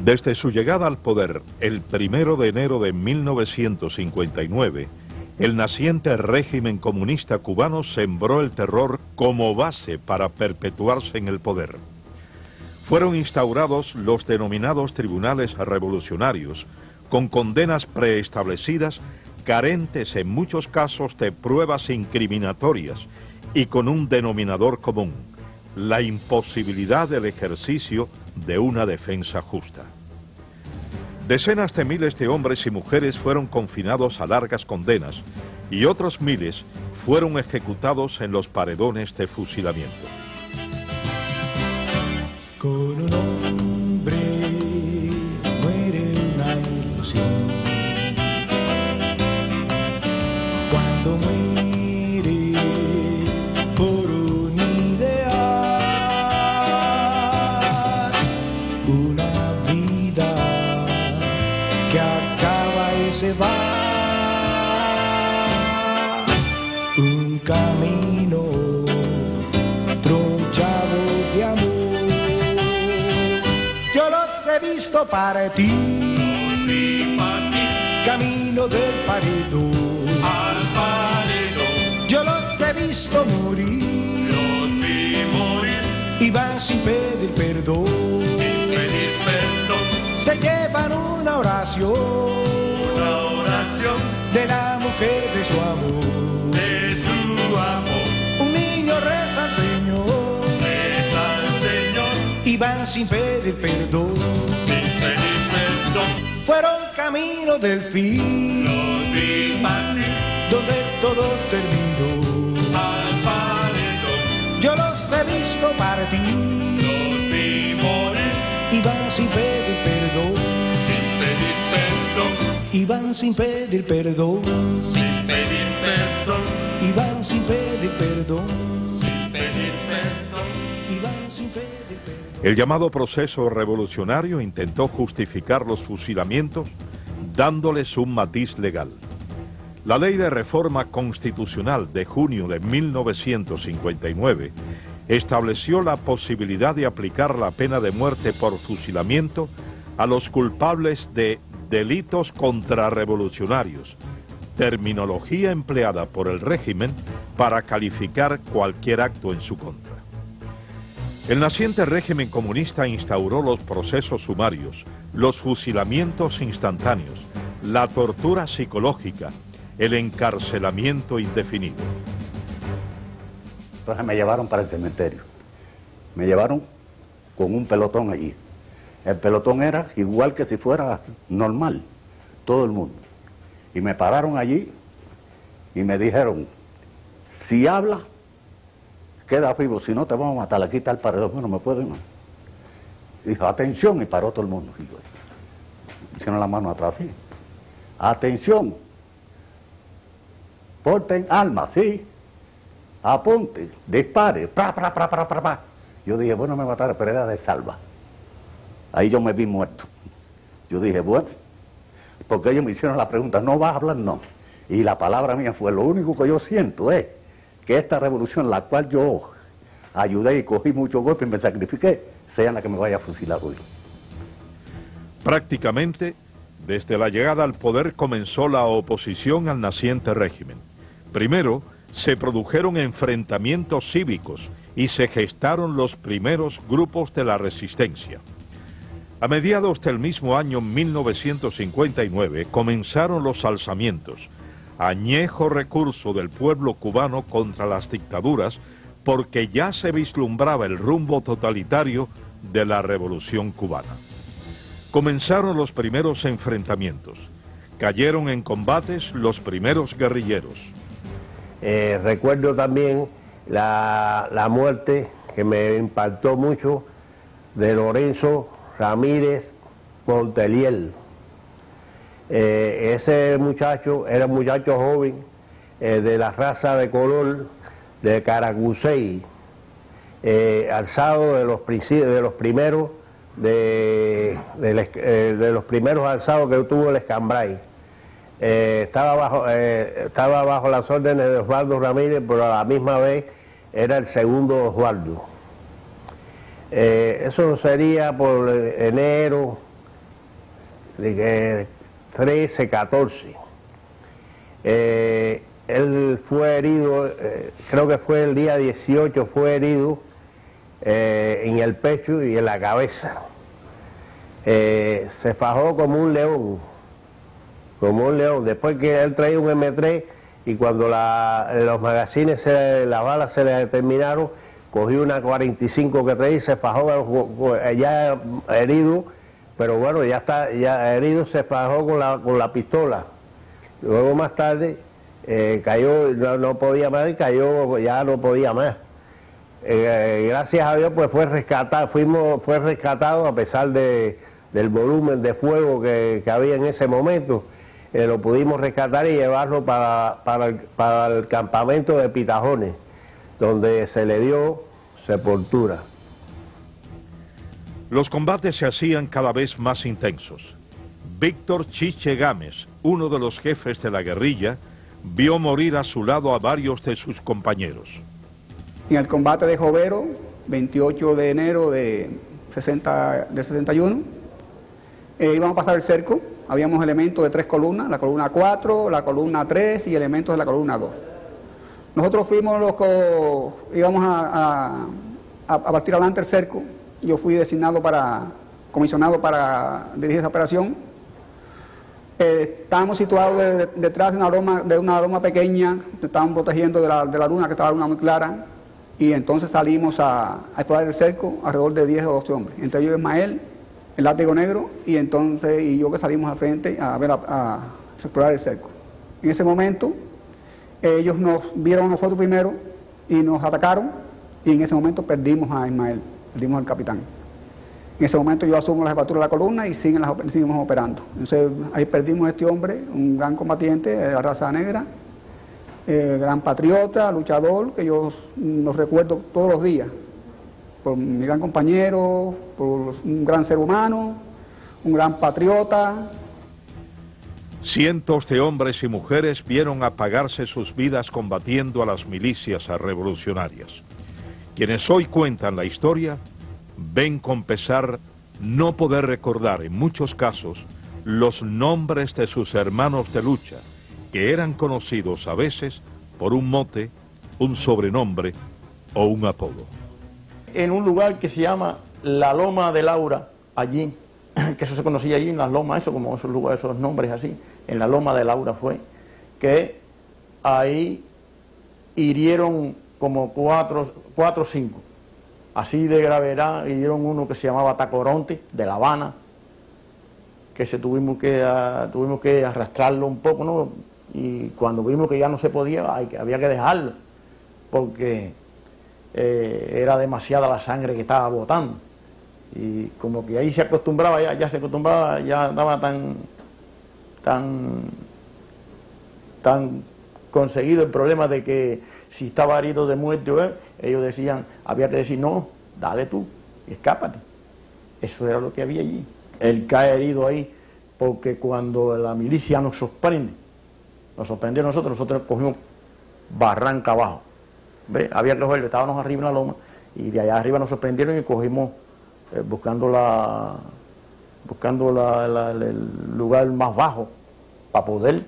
Desde su llegada al poder, el 1 de enero de 1959, el naciente régimen comunista cubano sembró el terror como base para perpetuarse en el poder. Fueron instaurados los denominados tribunales revolucionarios, con condenas preestablecidas, carentes en muchos casos de pruebas incriminatorias y con un denominador común: la imposibilidad del ejercicio de una defensa justa. Decenas de miles de hombres y mujeres fueron confinados a largas condenas y otros miles fueron ejecutados en los paredones de fusilamiento. Con un hombre muere una ilusión. Cuando muere por un ideal, una vida que acaba y se va, un camino tronchado de amor. Yo los he visto partir, camino del paredón al paredón. Yo los he visto morir, Los vi morir y van sin pedir perdón. sin pedir perdón. Se llevan una oración de la mujer de su amor. De su amor, Un niño reza al Señor reza al Señor y van sin pedir perdón. sin pedir perdón. Fueron camino del fin, Los vi partir donde todo terminó. al paredón. Yo los he visto partir Los vi morir y van sin pedir perdón. sin pedir perdón. Y van sin pedir perdón. Sin pedir perdón. Y van sin pedir perdón. Sin pedir perdón. Y van sin pedir perdón. El llamado proceso revolucionario intentó justificar los fusilamientos dándoles un matiz legal. La Ley de Reforma Constitucional de junio de 1959 estableció la posibilidad de aplicar la pena de muerte por fusilamiento a los culpables de delitos contrarrevolucionarios, terminología empleada por el régimen para calificar cualquier acto en su contra. El naciente régimen comunista instauró los procesos sumarios, los fusilamientos instantáneos, la tortura psicológica, el encarcelamiento indefinido. Entonces me llevaron para el cementerio. Me llevaron con un pelotón allí. El pelotón era igual que si fuera normal, todo el mundo. Y me pararon allí y me dijeron: si habla, queda vivo, si no te vamos a matar, aquí está el paredón. Bueno, me pueden. Dijo: atención, y paró todo el mundo. Y yo, hicieron la mano atrás, sí. Atención, porten armas, sí. Apunte, dispare, pra, pra, pra, pra, pra, pra. Yo dije: bueno, me mataron, pero era de salva. Ahí yo me vi muerto. Yo dije: bueno, porque ellos me hicieron la pregunta: ¿no vas a hablar? No. Y la palabra mía fue: lo único que yo siento es que esta revolución, la cual yo ayudé y cogí muchos golpes y me sacrifiqué, sea la que me vaya a fusilar hoy. Prácticamente, desde la llegada al poder comenzó la oposición al naciente régimen. Primero, se produjeron enfrentamientos cívicos y se gestaron los primeros grupos de la resistencia. A mediados del mismo año 1959 comenzaron los alzamientos, añejo recurso del pueblo cubano contra las dictaduras, porque ya se vislumbraba el rumbo totalitario de la revolución cubana. Comenzaron los primeros enfrentamientos, cayeron en combates los primeros guerrilleros. Recuerdo también la muerte, que me impactó mucho, de Lorenzo Ramírez Monteliel. Ese muchacho era un muchacho joven, de la raza de color de Caracucey, alzado de los primeros alzados que tuvo el Escambray. Estaba bajo las órdenes de Osvaldo Ramírez, pero a la misma vez era el segundo Osvaldo. Eso sería por enero 13, 14. Él fue herido, creo que fue el día 18, fue herido en el pecho y en la cabeza. Se fajó como un león, Después que él traía un M3 y cuando los magazines, las balas se le terminaron, cogió una 45 que traía y se fajó ya herido, pero bueno, ya herido, se fajó con la pistola. Luego más tarde cayó, no podía más y cayó, ya no podía más. Gracias a Dios pues fue rescatado a pesar del volumen de fuego que había en ese momento. Lo pudimos rescatar y llevarlo para el campamento de Pitajones, donde se le dio sepultura. Los combates se hacían cada vez más intensos. Víctor Chiche Gámez, uno de los jefes de la guerrilla, vio morir a su lado a varios de sus compañeros. En el combate de Jovero, 28 de enero de 61, íbamos a pasar el cerco. Habíamos elementos de 3 columnas, la columna 4, la columna 3 y elementos de la columna 2. Nosotros fuimos los que íbamos a partir adelante el cerco. Yo fui comisionado para dirigir esa operación. Estábamos situados detrás de una loma pequeña, estábamos protegiendo de la luna, que estaba la luna muy clara, y entonces salimos a explorar el cerco, alrededor de 10 o 12 hombres, entre ellos Ismael, el látigo negro, y yo que salimos al frente a explorar el cerco. En ese momento, ellos nos vieron a nosotros primero y nos atacaron, y en ese momento perdimos a Ismael, perdimos al capitán. En ese momento yo asumo la jefatura de la columna y seguimos operando. Entonces ahí perdimos a este hombre, un gran combatiente de la raza negra, gran patriota, luchador, que yo nos recuerdo todos los días, por mi gran compañero, por un gran ser humano, un gran patriota. Cientos de hombres y mujeres vieron apagarse sus vidas combatiendo a las milicias revolucionarias. Quienes hoy cuentan la historia ven con pesar no poder recordar en muchos casos los nombres de sus hermanos de lucha, que eran conocidos a veces por un mote, un sobrenombre o un apodo. En un lugar que se llama la Loma de Laura, allí, que eso se conocía allí en las lomas, eso como esos lugares, esos nombres así, en la Loma de Laura fue, que ahí hirieron como 4 o 5. Así de gravedad, hirieron uno que se llamaba Tacoronte, de La Habana, que tuvimos que arrastrarlo un poco, ¿no? Y cuando vimos que ya no se podía, había que dejarlo, porque era demasiada la sangre que estaba botando. Y como que ahí se acostumbraba, ya estaba tan conseguido el problema de que si estaba herido de muerte, ellos decían, había que decir, no, dale tú, escápate. Eso era lo que había allí. Él cae herido ahí, porque cuando la milicia nos sorprendió a nosotros cogimos barranca abajo. ¿Ve? Había que cogerlo, estábamos arriba en la loma, y de allá arriba nos sorprendieron y cogimos, buscando el lugar más bajo, para poder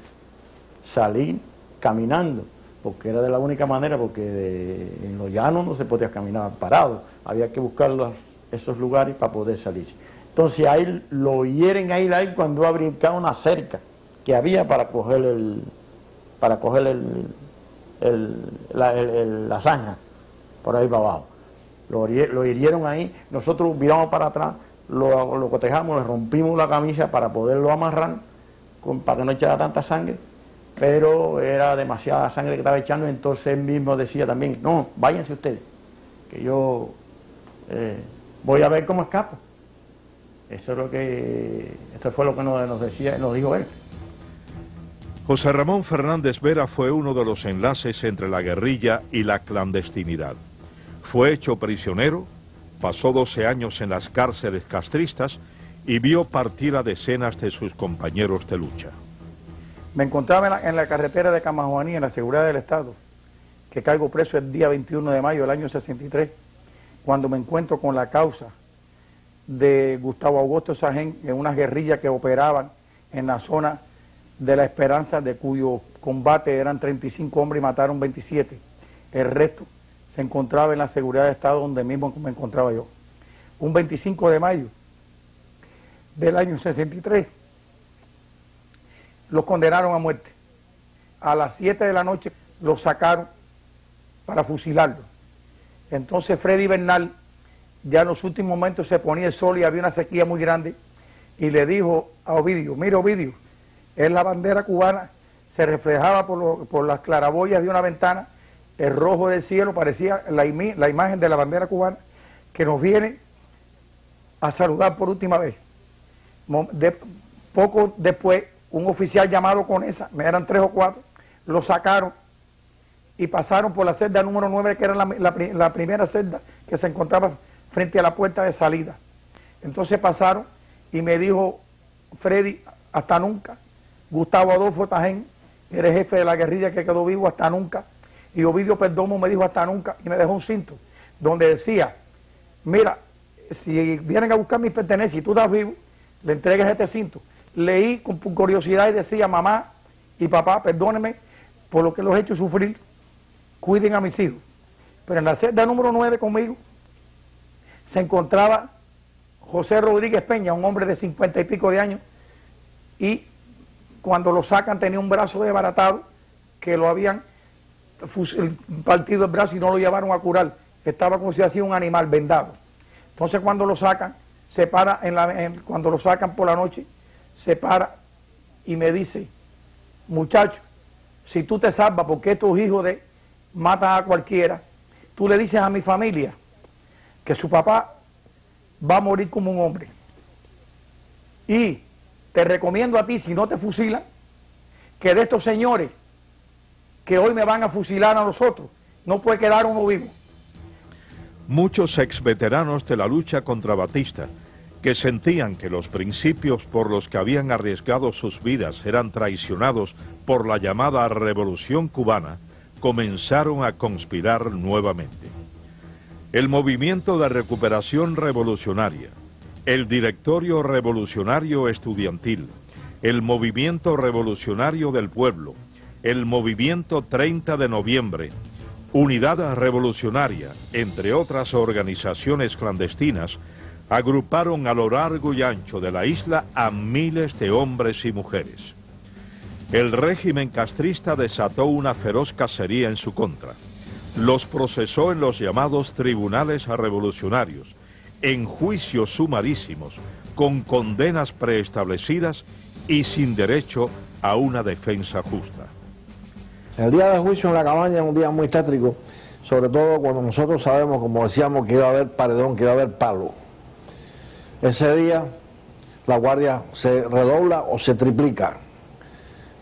salir caminando, porque era de la única manera, porque en los llanos no se podía caminar parado, había que buscar esos lugares para poder salir. Entonces ahí lo hieren ahí cuando ha brincado una cerca que había para coger la zanja por ahí para abajo. Lo hirieron ahí, nosotros viramos para atrás, lo cotejamos, le rompimos la camisa para poderlo amarrar, para que no echara tanta sangre, pero era demasiada sangre que estaba echando, entonces él mismo decía también, no, váyanse ustedes, que yo voy a ver cómo escapo. Esto fue lo que nos dijo él. José Ramón Fernández Vera fue uno de los enlaces entre la guerrilla y la clandestinidad. Fue hecho prisionero, pasó 12 años en las cárceles castristas y vio partir a decenas de sus compañeros de lucha. Me encontraba en la carretera de Camajuaní, en la seguridad del Estado, que caigo preso el día 21 de mayo del año 63, cuando me encuentro con la causa de Gustavo Augusto Sajén en unas guerrillas que operaban en la zona de La Esperanza, de cuyo combate eran 35 hombres y mataron 27. El resto se encontraba en la seguridad de Estado, donde mismo me encontraba yo. Un 25 de mayo del año 63, los condenaron a muerte. A las 7 de la noche los sacaron para fusilarlos. Entonces Freddy Bernal, ya en los últimos momentos se ponía el sol y había una sequía muy grande, y le dijo a Ovidio: mira, Ovidio, es la bandera cubana, se reflejaba por las claraboyas de una ventana, el rojo del cielo parecía la imagen de la bandera cubana que nos viene a saludar por última vez. Poco después, un oficial llamado Conesa, eran 3 o 4, lo sacaron y pasaron por la celda número 9, que era la primera celda que se encontraba frente a la puerta de salida. Entonces pasaron y me dijo Freddy: hasta nunca. Gustavo Adolfo Tajén, eres jefe de la guerrilla que quedó vivo, hasta nunca. Y Ovidio Perdomo me dijo: hasta nunca, y me dejó un cinto donde decía: mira, si vienen a buscar mis pertenencias y tú estás vivo, le entregues este cinto. Leí con curiosidad y decía: mamá y papá, perdónenme por lo que los he hecho sufrir, cuiden a mis hijos. Pero en la celda número 9 conmigo se encontraba José Rodríguez Peña, un hombre de 50 y pico de años, y cuando lo sacan tenía un brazo desbaratado, que lo habían partido el brazo y no lo llevaron a curar. Estaba como si hacía un animal vendado. Entonces cuando lo sacan, se para cuando lo sacan por la noche, se para y me dice: muchacho, si tú te salvas porque estos hijos de matan a cualquiera, tú le dices a mi familia que su papá va a morir como un hombre. Y te recomiendo a ti, si no te fusilan, que de estos señores que hoy me van a fusilar a nosotros, no puede quedar uno vivo. Muchos exveteranos de la lucha contra Batista, que sentían que los principios por los que habían arriesgado sus vidas eran traicionados por la llamada Revolución Cubana, comenzaron a conspirar nuevamente. El Movimiento de Recuperación Revolucionaria, el Directorio Revolucionario Estudiantil, el Movimiento Revolucionario del Pueblo, el Movimiento 30 de Noviembre, Unidad Revolucionaria, entre otras organizaciones clandestinas, agruparon a lo largo y ancho de la isla a miles de hombres y mujeres. El régimen castrista desató una feroz cacería en su contra. Los procesó en los llamados tribunales revolucionarios, en juicios sumarísimos, con condenas preestablecidas y sin derecho a una defensa justa. El día del juicio en la cabaña es un día muy tétrico, sobre todo cuando nosotros sabemos, como decíamos, que iba a haber paredón, que iba a haber palo. Ese día la guardia se redobla o se triplica.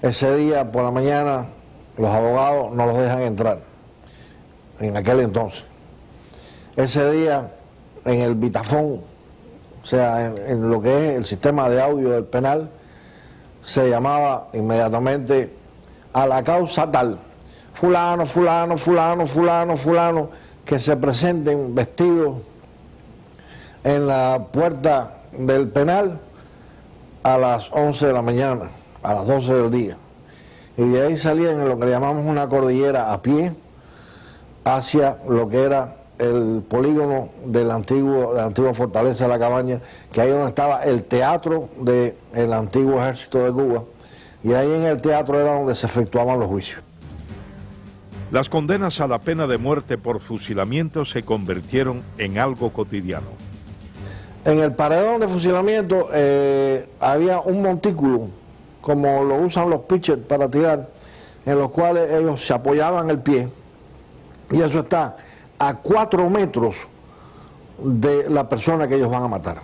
Ese día por la mañana los abogados no los dejan entrar, en aquel entonces. Ese día en el bitafón, o sea, en lo que es el sistema de audio del penal, se llamaba inmediatamente a la causa tal, fulano, fulano, fulano, fulano, fulano, que se presenten vestidos en la puerta del penal a las 11 de la mañana, a las 12 del día. Y de ahí salían en lo que le llamamos una cordillera a pie hacia lo que era el polígono de la antigua fortaleza de la Cabaña, que ahí donde estaba el teatro del antiguo ejército de Cuba, y ahí en el teatro era donde se efectuaban los juicios. Las condenas a la pena de muerte por fusilamiento se convirtieron en algo cotidiano. En el paredón de fusilamiento había un montículo, como lo usan los pitchers para tirar, en los cuales ellos se apoyaban el pie, y eso está a 4 metros de la persona que ellos van a matar.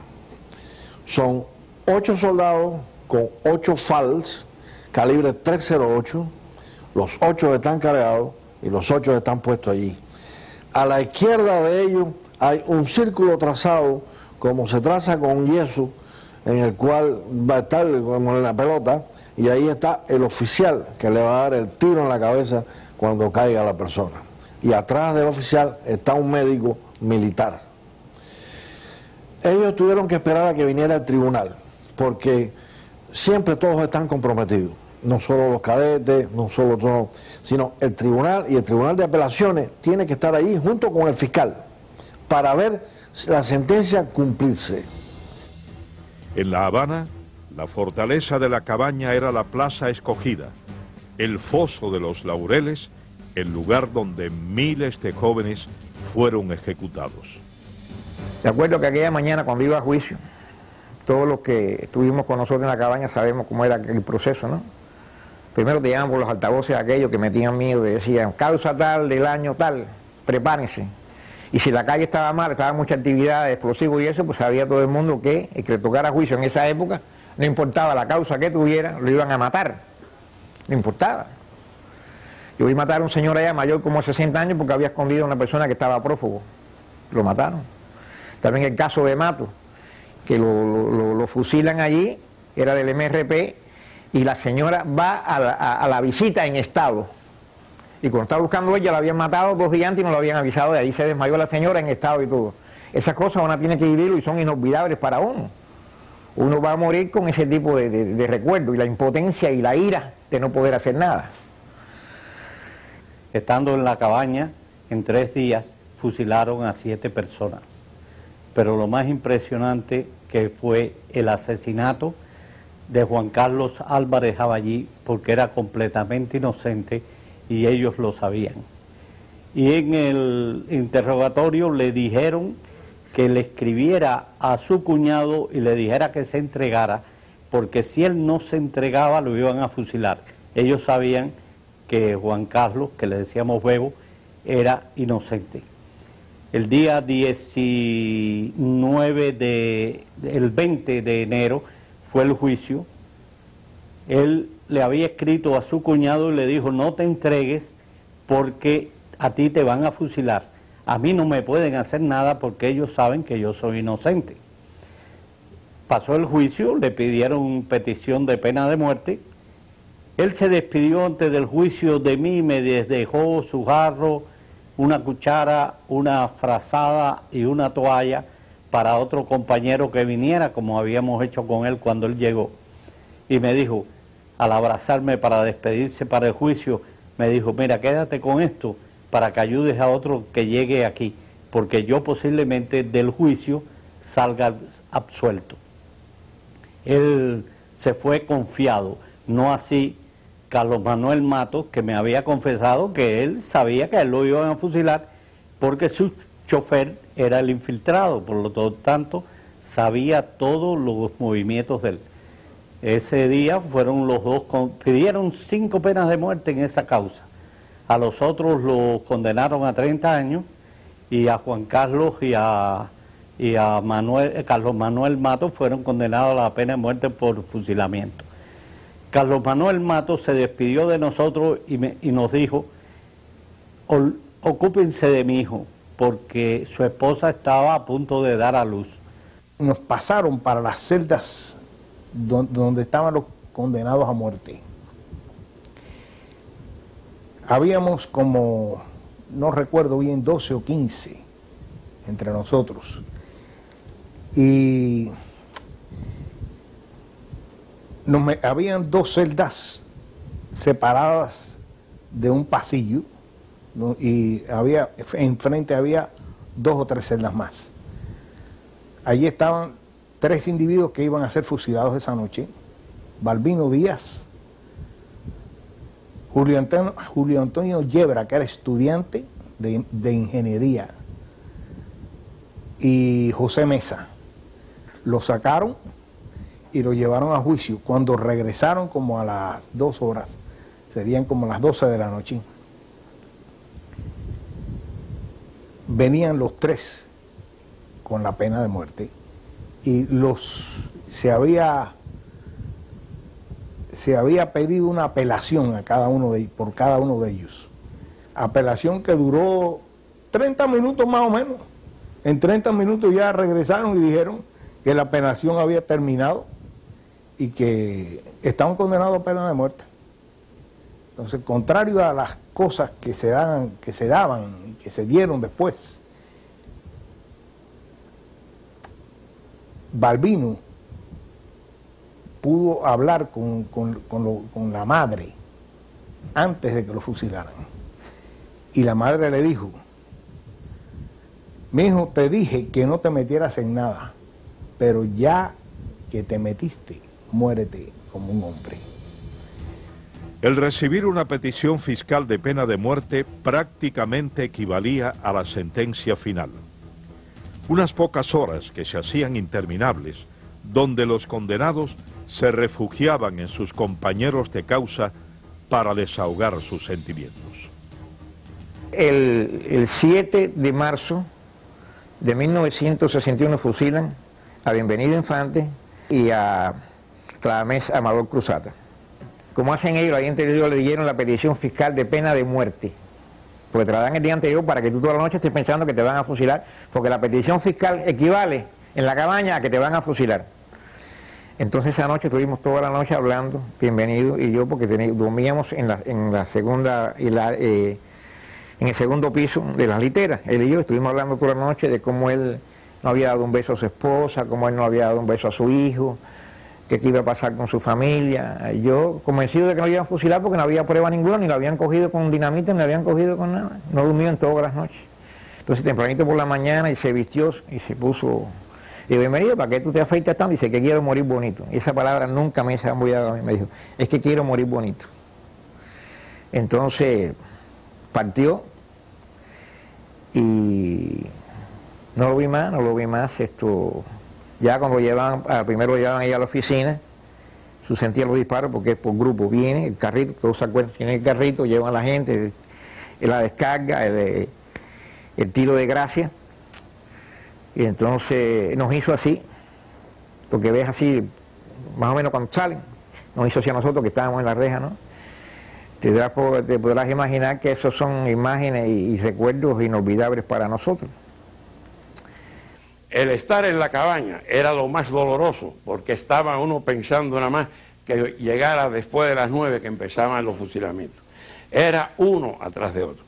Son 8 soldados con 8 FALs, calibre 308, los 8 están cargados y los 8 están puestos allí. A la izquierda de ellos hay un círculo trazado, como se traza con yeso, en el cual va a estar como en la pelota, y ahí está el oficial que le va a dar el tiro en la cabeza cuando caiga la persona. Y atrás del oficial está un médico militar. Ellos tuvieron que esperar a que viniera el tribunal, porque siempre todos están comprometidos, no solo los cadetes, no solo todos, sino el tribunal, y el tribunal de apelaciones tiene que estar ahí junto con el fiscal para ver la sentencia cumplirse. En La Habana, la fortaleza de la Cabaña era la plaza escogida, el foso de los Laureles, el lugar donde miles de jóvenes fueron ejecutados. De acuerdo que aquella mañana cuando iba a juicio, todos los que estuvimos con nosotros en la cabaña sabemos cómo era el proceso, ¿no? Primero te llaman por los altavoces aquellos que metían miedo y decían, causa tal del año tal, prepárense. Y si la calle estaba mal, estaba mucha actividad de explosivos y eso, pues sabía todo el mundo que el que le tocara juicio en esa época, no importaba la causa que tuviera, lo iban a matar. No importaba. Yo vi matar a un señor allá mayor como de 60 años porque había escondido a una persona que estaba prófugo. Lo mataron. También el caso de Mato, que lo fusilan allí, era del MRP, y la señora va a la visita en estado. Y cuando estaba buscando ella, la habían matado 2 días antes y no lo habían avisado, y ahí se desmayó la señora en estado y todo. Esas cosas uno tiene que vivirlo y son inolvidables para uno. Uno va a morir con ese tipo de recuerdo y la impotencia y la ira de no poder hacer nada. Estando en la cabaña, en 3 días fusilaron a 7 personas. Pero lo más impresionante que fue el asesinato de Juan Carlos Álvarez Jaballí, porque era completamente inocente y ellos lo sabían. Y en el interrogatorio le dijeron que le escribiera a su cuñado y le dijera que se entregara, porque si él no se entregaba lo iban a fusilar. Ellos sabían que Juan Carlos, que le decíamos Bebo, era inocente. El día 20 de enero fue el juicio. Él le había escrito a su cuñado y le dijo, no te entregues porque a ti te van a fusilar. A mí no me pueden hacer nada porque ellos saben que yo soy inocente. Pasó el juicio, le pidieron petición de pena de muerte. Él se despidió antes del juicio de mí, me dejó su jarro, una cuchara, una frazada y una toalla para otro compañero que viniera, como habíamos hecho con él cuando él llegó. Y me dijo, al abrazarme para despedirse para el juicio, me dijo, mira, quédate con esto para que ayudes a otro que llegue aquí, porque yo posiblemente del juicio salga absuelto. Él se fue confiado, no así Carlos Manuel Matos, que me había confesado que él sabía que a él lo iban a fusilar porque su chofer era el infiltrado, por lo tanto sabía todos los movimientos de él. Ese día fueron los dos, pidieron 5 penas de muerte en esa causa. A los otros los condenaron a 30 años y a Juan Carlos y a Carlos Manuel Matos fueron condenados a la pena de muerte por fusilamiento. Carlos Manuel Matos se despidió de nosotros y nos dijo, ocúpense de mi hijo, porque su esposa estaba a punto de dar a luz. Nos pasaron para las celdas donde estaban los condenados a muerte. Habíamos como, no recuerdo bien, 12 o 15 entre nosotros. Y habían 2 celdas separadas de un pasillo, ¿no? Y enfrente había 2 o 3 celdas más. Allí estaban 3 individuos que iban a ser fusilados esa noche: Balbino Díaz, Julio Antonio Yebra, que era estudiante de ingeniería, y José Mesa. Lo sacaron y lo llevaron a juicio. Cuando regresaron como a las 2 horas, serían como las 12 de la noche, venían los 3 con la pena de muerte y se había pedido una apelación por cada uno de ellos. Apelación que duró 30 minutos más o menos. En 30 minutos ya regresaron y dijeron que la apelación había terminado y que estaban condenados a pena de muerte. Entonces, contrario a las cosas que se daban y que se dieron después, Balbino pudo hablar con la madre antes de que lo fusilaran. Y la madre le dijo: mi hijo, te dije que no te metieras en nada, pero ya que te metiste, muérete como un hombre. El recibir una petición fiscal de pena de muerte prácticamente equivalía a la sentencia final. Unas pocas horas que se hacían interminables, donde los condenados se refugiaban en sus compañeros de causa para desahogar sus sentimientos. El 7 de marzo de 1961 fusilan a Bienvenido Infante y a Tladamés Amador Cruzata. Como hacen ellos, el día anterior le dieron la petición fiscal de pena de muerte, porque te la dan el día anterior para que tú toda la noche estés pensando que te van a fusilar, porque la petición fiscal equivale en la cabaña a que te van a fusilar. Entonces esa noche estuvimos toda la noche hablando, Bienvenido y yo, porque dormíamos en la segunda en el segundo piso de las literas. Él y yo estuvimos hablando toda la noche de cómo él no había dado un beso a su esposa, cómo él no había dado un beso a su hijo, qué iba a pasar con su familia. Yo convencido de que no lo iban a fusilar porque no había prueba ninguna, ni lo habían cogido con dinamita, ni lo habían cogido con nada. No durmió en todas las noches. Entonces tempranito por la mañana y se vistió y se puso... Y Bienvenido, ¿para qué tú te afeitas tanto? Dice que quiero morir bonito. Y esa palabra nunca me se ha embullado a mí. Me dijo, es que quiero morir bonito. Entonces partió y no lo vi más. Ya cuando primero lo llevan ahí a la oficina, se sentían los disparos porque es por grupo, viene el carrito, todos se acuerdan, tienen el carrito, llevan a la gente, la descarga, el tiro de gracia, y entonces nos hizo así, porque ves así, más o menos cuando salen, nos hizo así a nosotros que estábamos en la reja, ¿no? Te podrás imaginar que esos son imágenes y recuerdos inolvidables para nosotros. El estar en la cabaña era lo más doloroso, porque estaba uno pensando nada más que llegara después de las 9 que empezaban los fusilamientos. Era uno atrás de otro.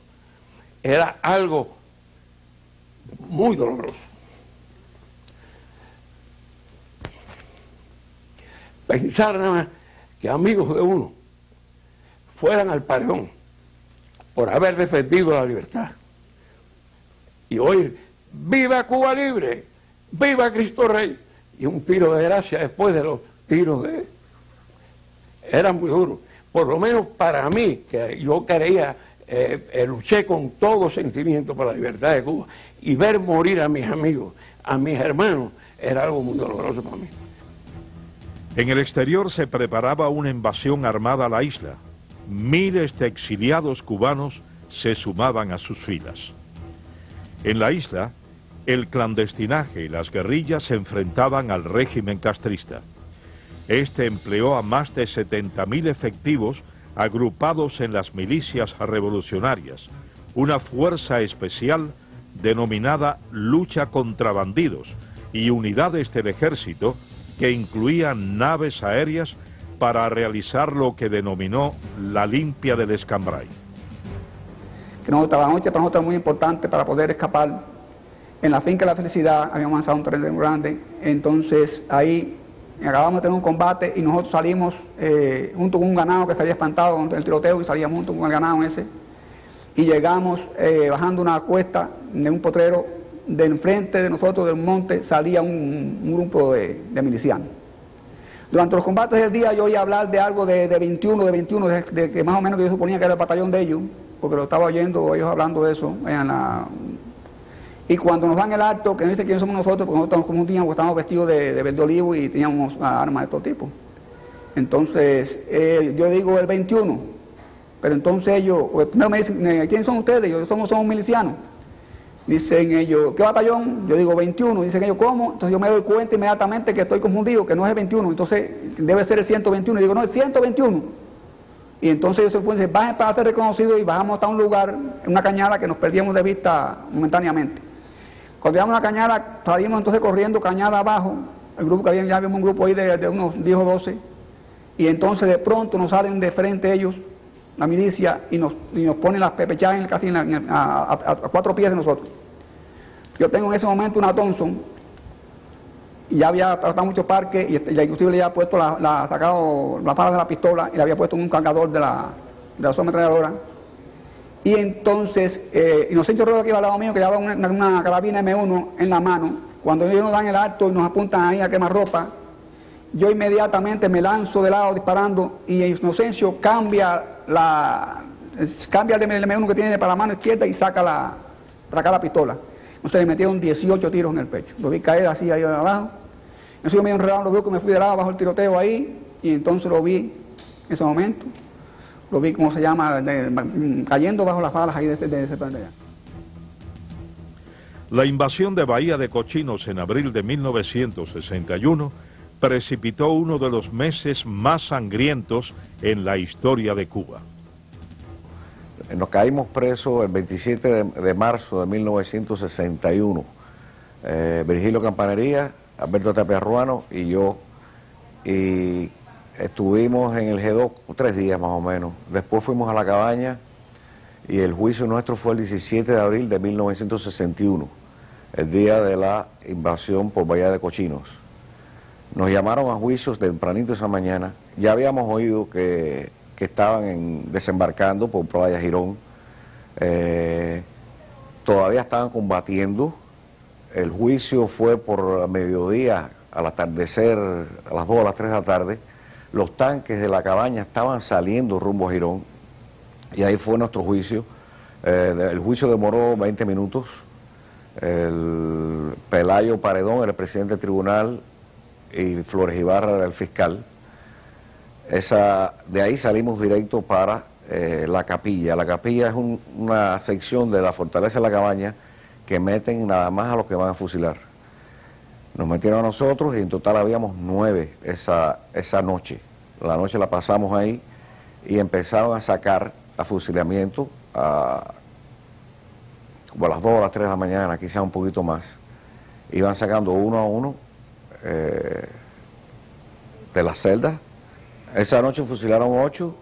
Era algo muy doloroso. Pensar nada más que amigos de uno fueran al paredón por haber defendido la libertad y oír ¡viva Cuba libre! ¡Viva Cristo Rey! Y un tiro de gracia después de los tiros de... Era muy duro. Por lo menos para mí, que yo quería, luché con todo sentimiento por la libertad de Cuba, y ver morir a mis amigos, a mis hermanos, era algo muy doloroso para mí. En el exterior se preparaba una invasión armada a la isla. Miles de exiliados cubanos se sumaban a sus filas. En la isla, el clandestinaje y las guerrillas se enfrentaban al régimen castrista. Este empleó a más de 70.000 efectivos agrupados en las milicias revolucionarias, una fuerza especial denominada Lucha contra Bandidos y unidades del ejército que incluían naves aéreas para realizar lo que denominó la limpia del Escambray. Que la noche para nosotros era muy importante para poder escapar. En la finca de la Felicidad habíamos lanzado un terreno grande, entonces ahí acabamos de tener un combate y nosotros salimos junto con un ganado que se había espantado en el tiroteo y salíamos junto con el ganado ese y llegamos bajando una cuesta de un potrero, de enfrente de nosotros del monte salía un grupo de milicianos. Durante los combates del día yo oía hablar de algo de 21, de que más o menos que yo suponía que era el batallón de ellos, porque lo estaba oyendo ellos hablando de eso. Y cuando nos dan el alto, que nos dice quiénes somos nosotros, porque nosotros nos confundíamos, porque estábamos vestidos de verde olivo y teníamos armas de todo tipo. Entonces, yo digo el 21, pero entonces ellos, primero me dicen, ¿quiénes son ustedes? Yo, somos milicianos. Dicen ellos, ¿qué batallón? Yo digo 21. Dicen ellos, ¿cómo? Entonces yo me doy cuenta inmediatamente que estoy confundido, que no es el 21. Entonces debe ser el 121. Y digo, no, es 121. Y entonces ellos se fueron, dicen, bajen para ser reconocidos y bajamos hasta un lugar, una cañada que nos perdíamos de vista momentáneamente. Cuando llegamos a la cañada, salimos entonces corriendo cañada abajo. El grupo que había, ya vimos un grupo ahí de unos 10 o 12. Y entonces de pronto nos salen de frente ellos, la milicia, y nos ponen las pepechadas casi a 4 pies de nosotros. Yo tengo en ese momento una Thompson y ya había tratado muchos parques, y inclusive le había puesto sacado la pala de la pistola y le había puesto un cargador de la ametralladora. Y entonces, Inocencio Rueda, que iba al lado mío, que llevaba una carabina M1 en la mano, cuando ellos nos dan el alto y nos apuntan ahí a quemarropa, yo inmediatamente me lanzo de lado disparando, y Inocencio cambia el M1 que tiene para la mano izquierda y saca la pistola. Entonces le metieron 18 tiros en el pecho. Lo vi caer así ahí abajo. Entonces yo medio enredado, lo veo que me fui de lado bajo el tiroteo ahí, y entonces lo vi en ese momento. Lo vi, ¿cómo se llama?, cayendo bajo las balas ahí de ese plan de allá. La invasión de Bahía de Cochinos en abril de 1961 precipitó uno de los meses más sangrientos en la historia de Cuba. Nos caímos presos el 27 de marzo de 1961. Virgilio Campanería, Alberto Tapia Ruano y yo. Y estuvimos en el G2 3 días más o menos. Después fuimos a la cabaña y el juicio nuestro fue el 17 de abril de 1961, el día de la invasión por Bahía de Cochinos. Nos llamaron a juicios tempranito esa mañana. Ya habíamos oído que estaban desembarcando por Playa Girón. Todavía estaban combatiendo. El juicio fue por mediodía, al atardecer, a las 2 o las 3 de la tarde. Los tanques de la cabaña estaban saliendo rumbo a Girón, y ahí fue nuestro juicio. El juicio demoró 20 minutos. El Pelayo Paredón era el presidente del tribunal y Flores Ibarra era el fiscal. De ahí salimos directo para la capilla. La capilla es una sección de la fortaleza de la cabaña que meten nada más a los que van a fusilar. Nos metieron a nosotros y en total habíamos 9 esa noche. La noche la pasamos ahí y empezaron a sacar a fusilamiento como a las 2 o las 3 de la mañana, quizás un poquito más. Iban sacando uno a uno de las celdas. Esa noche fusilaron 8.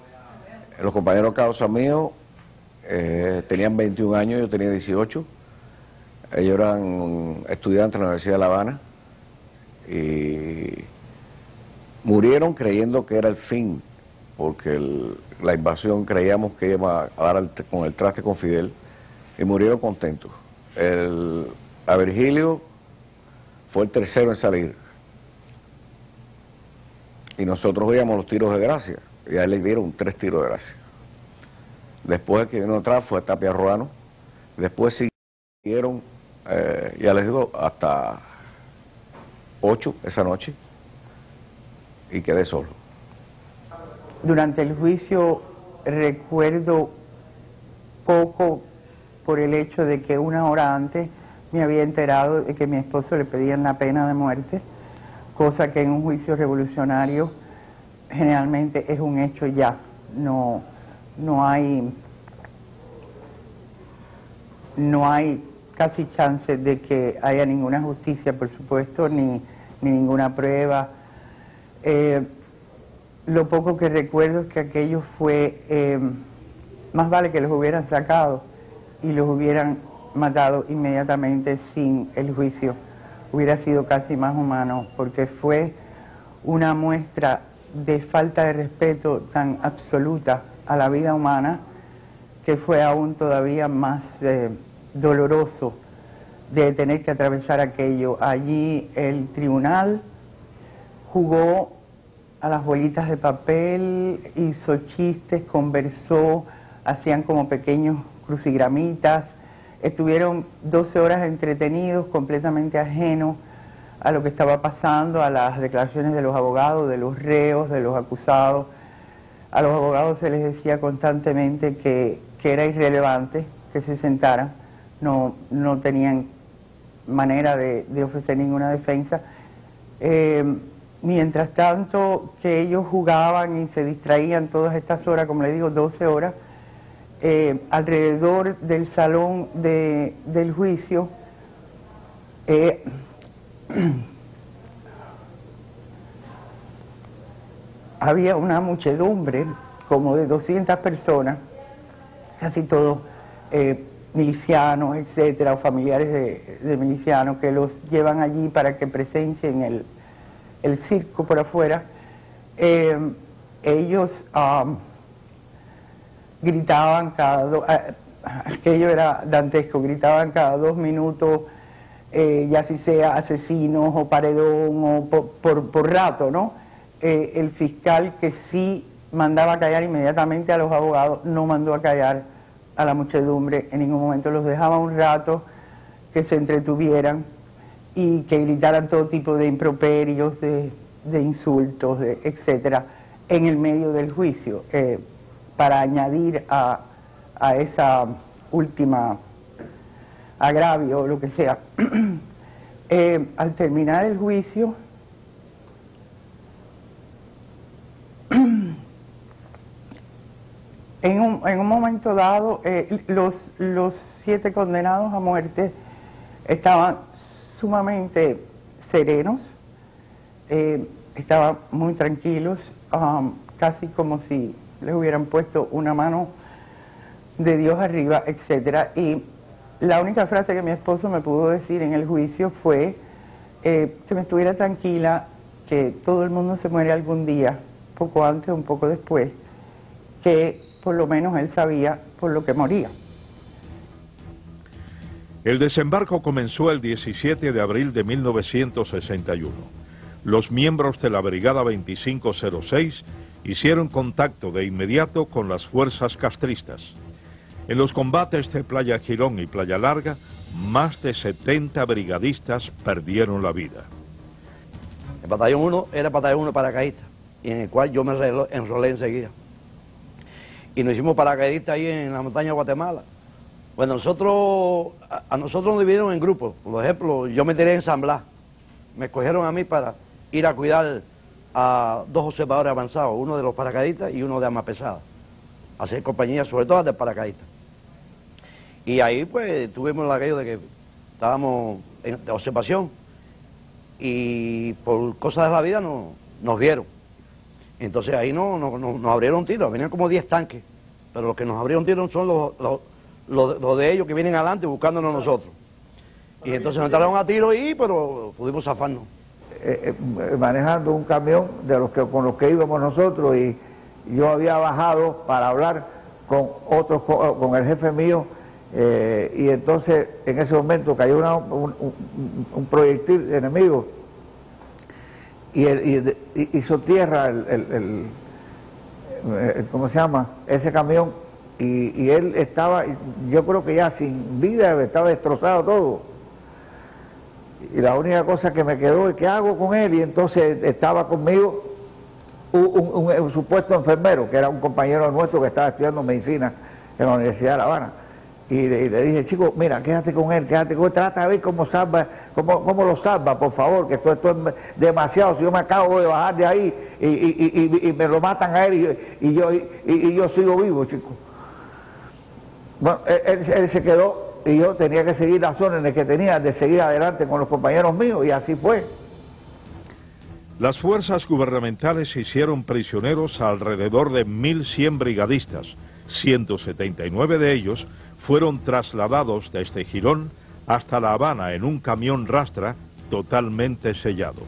Los compañeros causa míos tenían 21 años, yo tenía 18. Ellos eran estudiantes de la Universidad de La Habana y murieron creyendo que era el fin, porque la invasión creíamos que iba a dar con el traste con Fidel, y murieron contentos. A Virgilio fue el tercero en salir, y nosotros veíamos los tiros de gracia, y a él le dieron 3 tiros de gracia. Después el que vino atrás fue Tapia Ruano. Después siguieron, ya les digo, hasta 8 esa noche, y quedé solo. Durante el juicio recuerdo poco por el hecho de que una hora antes me había enterado de que a mi esposo le pedían la pena de muerte, cosa que en un juicio revolucionario generalmente es un hecho ya. No hay casi chance de que haya ninguna justicia, por supuesto, ni ninguna prueba. Lo poco que recuerdo es que aquello fue, más vale que los hubieran sacado y los hubieran matado inmediatamente sin el juicio. Hubiera sido casi más humano, porque fue una muestra de falta de respeto tan absoluta a la vida humana que fue aún todavía más doloroso de tener que atravesar aquello. Allí el tribunal jugó a las bolitas de papel, hizo chistes, conversó, hacían como pequeños crucigramitas, estuvieron 12 horas entretenidos, completamente ajenos a lo que estaba pasando, a las declaraciones de los abogados, de los reos, de los acusados. A los abogados se les decía constantemente que era irrelevante que se sentaran, no tenían manera de ofrecer ninguna defensa. Mientras tanto que ellos jugaban y se distraían todas estas horas, como les digo, 12 horas, alrededor del salón del juicio, había una muchedumbre como de 200 personas, casi todos milicianos, etcétera, o familiares de milicianos que los llevan allí para que presencien el circo por afuera. Ellos gritaban aquello era dantesco, gritaban cada 2 minutos, ya si sea asesinos o paredón o por rato, ¿no? El fiscal, que sí mandaba a callar inmediatamente a los abogados, no mandó a callar a la muchedumbre en ningún momento, los dejaba un rato que se entretuvieran y que gritaran todo tipo de improperios, de insultos, etcétera, en el medio del juicio, para añadir a esa última agravio o lo que sea. Al terminar el juicio, en un momento dado, los 7 condenados a muerte estaban sumamente serenos, estaban muy tranquilos, casi como si les hubieran puesto una mano de Dios arriba, etcétera. Y la única frase que mi esposo me pudo decir en el juicio fue que me estuviera tranquila, que todo el mundo se muere algún día, poco antes o un poco después, que por lo menos él sabía por lo que moría. El desembarco comenzó el 17 de abril de 1961. Los miembros de la Brigada 2506 hicieron contacto de inmediato con las fuerzas castristas. En los combates de Playa Girón y Playa Larga, más de 70 brigadistas perdieron la vida. El batallón 1 era batallón 1 paracaidista, y en el cual yo me enrolé enseguida. Y nos hicimos paracaidistas ahí en la montaña de Guatemala. Bueno, a nosotros nos dividieron en grupos. Por ejemplo, yo me tiré en San Blas. Me escogieron a mí para ir a cuidar a 2 observadores avanzados, uno de los paracaidistas y uno de armas pesadas. Hacer compañía, sobre todo de paracaidistas. Y ahí pues tuvimos aquello de que estábamos de observación y por cosas de la vida nos vieron. Entonces ahí nos abrieron tiros, venían como 10 tanques, pero los que nos abrieron tiros son los de ellos que vienen adelante buscándonos nosotros. Y entonces nos entraron a tiro y pero pudimos zafarnos. Manejando un camión con los que íbamos nosotros, y yo había bajado para hablar con el jefe mío, y entonces en ese momento cayó un proyectil enemigo y hizo tierra ¿cómo se llama? Ese camión, y él estaba, yo creo que ya sin vida, estaba destrozado todo. Y la única cosa que me quedó es ¿qué hago con él? Y entonces estaba conmigo un supuesto enfermero, que era un compañero nuestro que estaba estudiando medicina en la Universidad de La Habana. Y le dije, chico, mira, quédate con él, trata de ver cómo lo salva, por favor, que esto es demasiado. Si yo me acabo de bajar de ahí y me lo matan a él y yo sigo vivo, chico. Bueno, él se quedó y yo tenía que seguir las órdenes que tenía de seguir adelante con los compañeros míos, y así fue. Las fuerzas gubernamentales hicieron prisioneros a alrededor de 1.100 brigadistas. 179 de ellos fueron trasladados desde Girón hasta La Habana en un camión rastra totalmente sellado.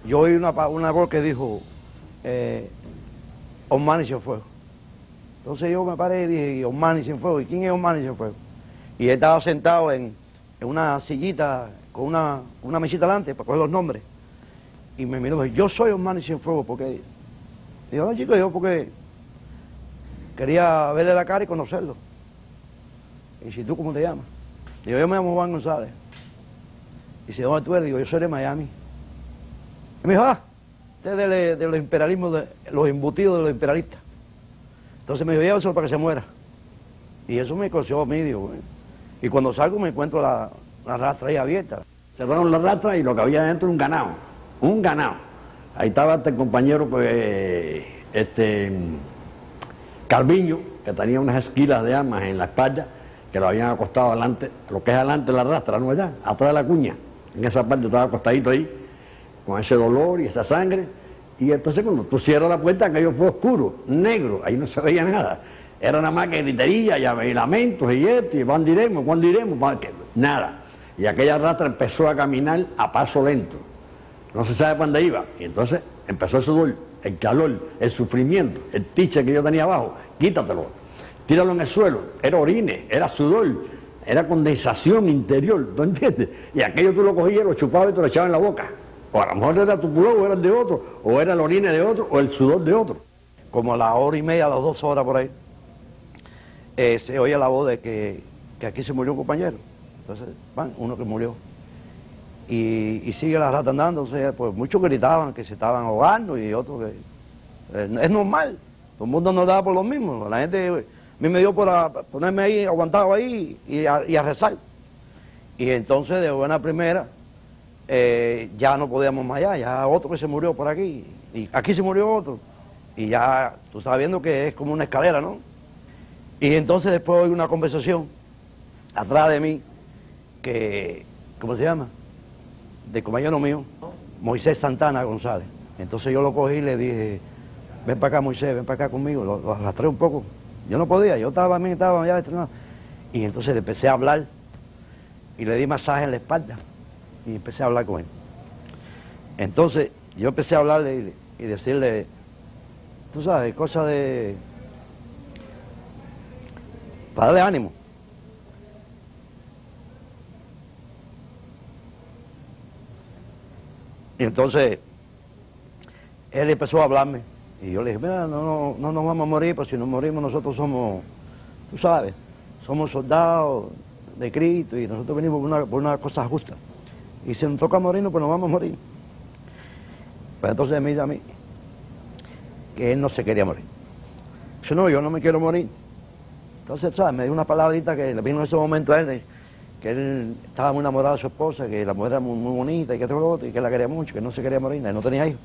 Yo oí una voz que dijo, Osmani Cienfuegos. Entonces yo me paré y dije, Osmani Cienfuegos, ¿y quién es Osmani Cienfuegos? Y él estaba sentado en una sillita con una mesita delante para coger los nombres. Y me miró y dijo, yo soy Osmani Cienfuegos, porque... Digo, no, chico, yo porque quería verle la cara y conocerlo. Y si tú, ¿cómo te llamas? Digo, yo me llamo Juan González. Y dice, ¿dónde tú eres? Digo, yo soy de Miami. Y me dijo, usted es de los imperialismos, de los embutidos de los imperialistas. Entonces me dijo, llévaselo para que se muera. Y eso me coció a mí, digo, y cuando salgo me encuentro la rastra ahí abierta. Cerraron la rastra y lo que había dentro era un ganado. Ahí estaba este compañero, pues, Calviño, que tenía unas esquilas de armas en la espalda, que lo habían acostado adelante, lo que es adelante de la rastra, no allá, atrás de la cuña. En esa parte estaba acostadito ahí, con ese dolor y esa sangre. Y entonces cuando tú cierras la puerta, aquello fue oscuro, negro, ahí no se veía nada. Era nada más que gritería y lamentos y esto, y ¿cuándo iremos? ¿Cuándo iremos? Nada. Y aquella rastra empezó a caminar a paso lento. No se sabe para dónde iba. Y entonces empezó el sudor, el calor, el sufrimiento, el tiche que yo tenía abajo. Quítatelo, tíralo en el suelo. Era orine, era sudor, era condensación interior, ¿tú entiendes? Y aquello tú lo cogías, lo chupabas y te lo echabas en la boca. O a lo mejor era tu pulón, o era el de otro, o era el orine de otro, o el sudor de otro. Como a la hora y media, a las 2 horas por ahí, se oye la voz de que aquí se murió un compañero. Entonces, uno que murió. Y sigue la rata andando, o sea, pues muchos gritaban que se estaban ahogando y otros que... es normal, todo el mundo nos daba por lo mismo. La gente, a mí me dio por ponerme ahí, aguantado ahí y a rezar. Y entonces, de buena primera, ya no podíamos más allá, ya otro que se murió por aquí, y aquí se murió otro. Y ya, tú estás viendo que es como una escalera, ¿no? Y entonces después oí una conversación atrás de mí, que, ¿cómo se llama? De compañero mío, Moisés Santana González. Entonces yo lo cogí y le dije, ven para acá Moisés, ven para acá conmigo, lo arrastré un poco. Yo no podía, yo estaba ya estrenado. Y entonces le empecé a hablar y le di masaje en la espalda y empecé a hablar con él. Entonces yo empecé a hablarle y decirle, tú sabes, cosas de... para darle ánimo. Y entonces él empezó a hablarme y yo le dije, mira, no nos vamos a morir, pero si nos morimos nosotros somos, tú sabes, somos soldados de Cristo y nosotros venimos por una cosa justa. Y si nos toca morirnos, pues nos vamos a morir. Pues entonces me dice a mí que él no se quería morir. Dice, no, yo no me quiero morir. Entonces, ¿sabes? Me dio una palabrita que le vino en ese momento a él, que él estaba muy enamorado de su esposa, que la mujer era muy, muy bonita y que todo lo otro, y que él la quería mucho, que no se quería morir, no tenía hijos.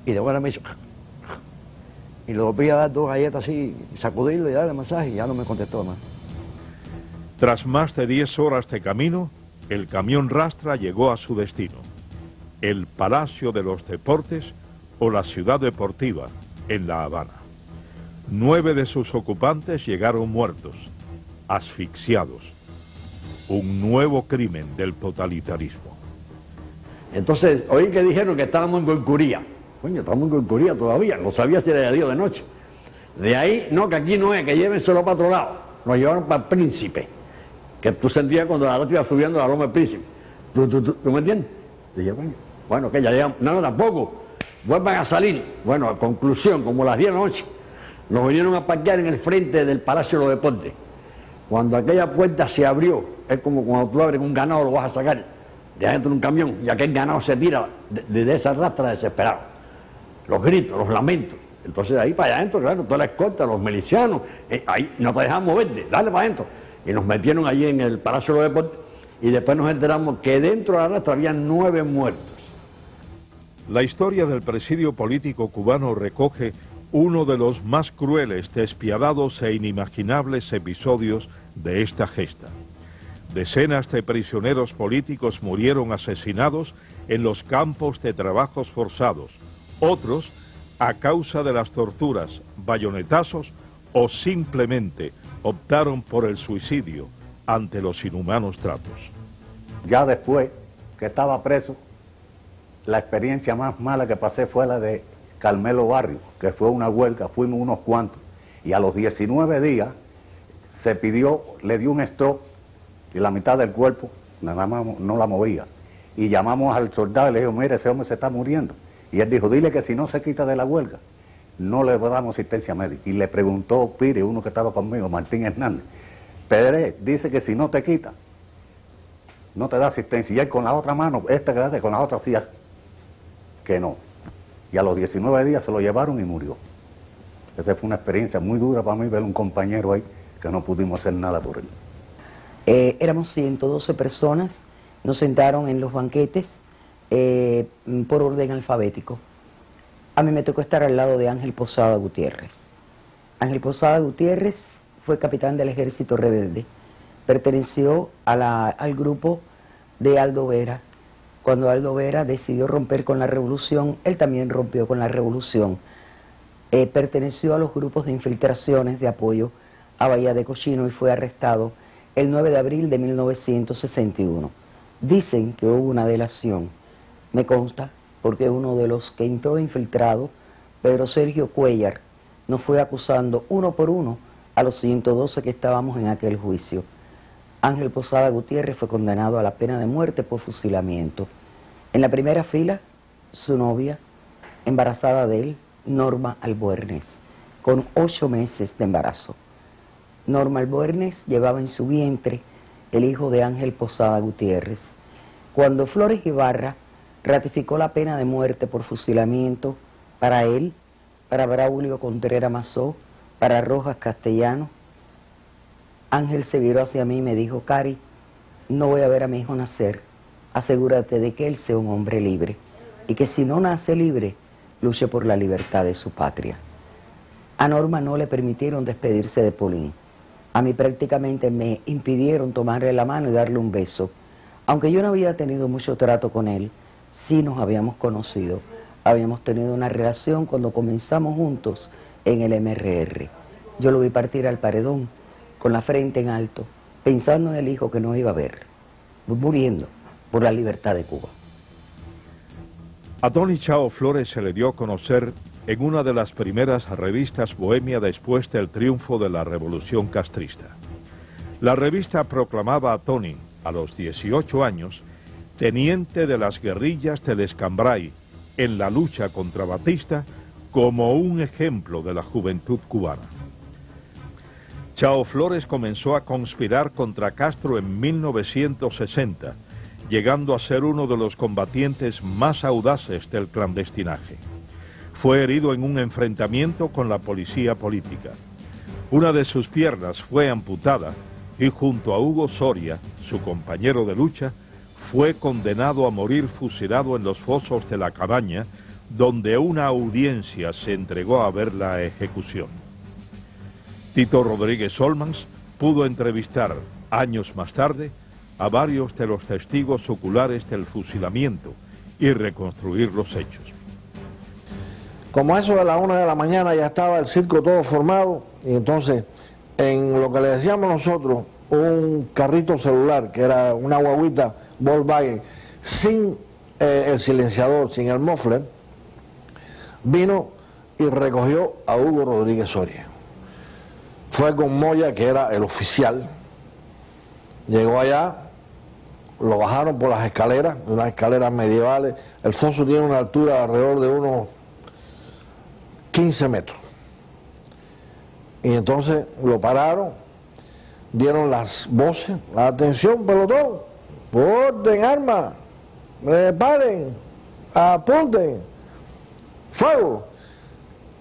Y de buena me hizo... Y le volví a dar 2 galletas así, y sacudirle y darle masaje, y ya no me contestó más. Tras más de 10 horas de camino, el camión rastra llegó a su destino. El Palacio de los Deportes o la Ciudad Deportiva, en La Habana. 9 de sus ocupantes llegaron muertos, asfixiados. Un nuevo crimen del totalitarismo. Entonces, oí que dijeron que estábamos en Goicuría. Coño, estamos en Goicuría todavía, no sabía si era de día o de noche. De ahí, no, que aquí no es, que llévenselo para otro lado. Nos llevaron para el Príncipe, que tú sentías cuando la noche iba subiendo la loma del Príncipe. ¿Tú me entiendes? Dije, bueno, que ya llegamos. No, tampoco. Vuelvan a salir. Bueno, a conclusión, como las 10 de la noche, nos vinieron a parquear en el frente del Palacio de los Deportes. Cuando aquella puerta se abrió, es como cuando tú abres un ganado, lo vas a sacar de adentro de un camión, y aquel ganado se tira de esa rastra desesperado. Los gritos, los lamentos. Entonces ahí para adentro, claro, toda la escolta, los milicianos, ahí no te dejan moverte, dale para adentro. Y nos metieron allí en el Palacio de los Deportes, y después nos enteramos que dentro de la rastra había 9 muertos. La historia del presidio político cubano recoge uno de los más crueles, despiadados e inimaginables episodios de esta gesta. Decenas de prisioneros políticos murieron asesinados en los campos de trabajos forzados, otros a causa de las torturas, bayonetazos o simplemente optaron por el suicidio ante los inhumanos tratos. Ya después que estaba preso, la experiencia más mala que pasé fue la de Carmelo Barrio, que fue una huelga, fuimos unos cuantos, y a los 19 días se pidió, le dio un stroke y la mitad del cuerpo nada más no la movía. Y llamamos al soldado y le dijimos, mire, ese hombre se está muriendo. Y él dijo, dile que si no se quita de la huelga, no le damos asistencia médica. Y le preguntó Pire, uno que estaba conmigo, Martín Hernández, Pedre, dice que si no te quita, no te da asistencia. Y él con la otra mano, quédate con la otra, hacía que no. Y a los 19 días se lo llevaron y murió. Esa fue una experiencia muy dura para mí, ver un compañero ahí que no pudimos hacer nada por él. Éramos 112 personas, nos sentaron en los banquetes por orden alfabético. A mí me tocó estar al lado de Ángel Posada Gutiérrez. Ángel Posada Gutiérrez fue capitán del Ejército Rebelde. Perteneció al grupo de Aldo Vera. Cuando Aldo Vera decidió romper con la revolución, él también rompió con la revolución. perteneció a los grupos de infiltraciones de apoyo a Bahía de Cochino y fue arrestado el 9 de abril de 1961. Dicen que hubo una delación, me consta, porque uno de los que entró infiltrado, Pedro Sergio Cuellar, nos fue acusando uno por uno a los 112 que estábamos en aquel juicio. Ángel Posada Gutiérrez fue condenado a la pena de muerte por fusilamiento. En la primera fila, su novia, embarazada de él, Norma Albuernes, con 8 meses de embarazo. Norma Albuernes llevaba en su vientre el hijo de Ángel Posada Gutiérrez. Cuando Flores Ibarra ratificó la pena de muerte por fusilamiento para él, para Braulio Contreras Mazó, para Rojas Castellano, Ángel se viró hacia mí y me dijo: Cari, no voy a ver a mi hijo nacer, asegúrate de que él sea un hombre libre, y que si no nace libre, luche por la libertad de su patria. A Norma no le permitieron despedirse de Polín. A mí prácticamente me impidieron tomarle la mano y darle un beso. Aunque yo no había tenido mucho trato con él, sí nos habíamos conocido. Habíamos tenido una relación cuando comenzamos juntos en el MRR. Yo lo vi partir al paredón, con la frente en alto, pensando en el hijo que no iba a ver, muriendo por la libertad de Cuba. A Tony Chao Flores se le dio a conocer en una de las primeras revistas bohemia después del triunfo de la Revolución Castrista. La revista proclamaba a Tony, a los 18 años, teniente de las guerrillas del Escambray en la lucha contra Batista, como un ejemplo de la juventud cubana. Chao Flores comenzó a conspirar contra Castro en 1960, llegando a ser uno de los combatientes más audaces del clandestinaje. Fue herido en un enfrentamiento con la policía política. Una de sus piernas fue amputada y junto a Hugo Soria, su compañero de lucha, fue condenado a morir fusilado en los fosos de La Cabaña, donde una audiencia se entregó a ver la ejecución. Tito Rodríguez Olmans pudo entrevistar, años más tarde, a varios de los testigos oculares del fusilamiento y reconstruir los hechos. Como a eso de la 1 de la mañana ya estaba el circo todo formado, y entonces en lo que le decíamos nosotros, un carrito celular, que era una guaguita Volkswagen, sin el silenciador, sin el muffler, vino y recogió a Hugo Rodríguez Soria. Fue con Moya, que era el oficial, llegó allá, lo bajaron por las escaleras, unas escaleras medievales. El foso tiene una altura de alrededor de unos 15 metros. Y entonces lo pararon, dieron las voces: atención pelotón, orden, arma, paren, apunten, fuego.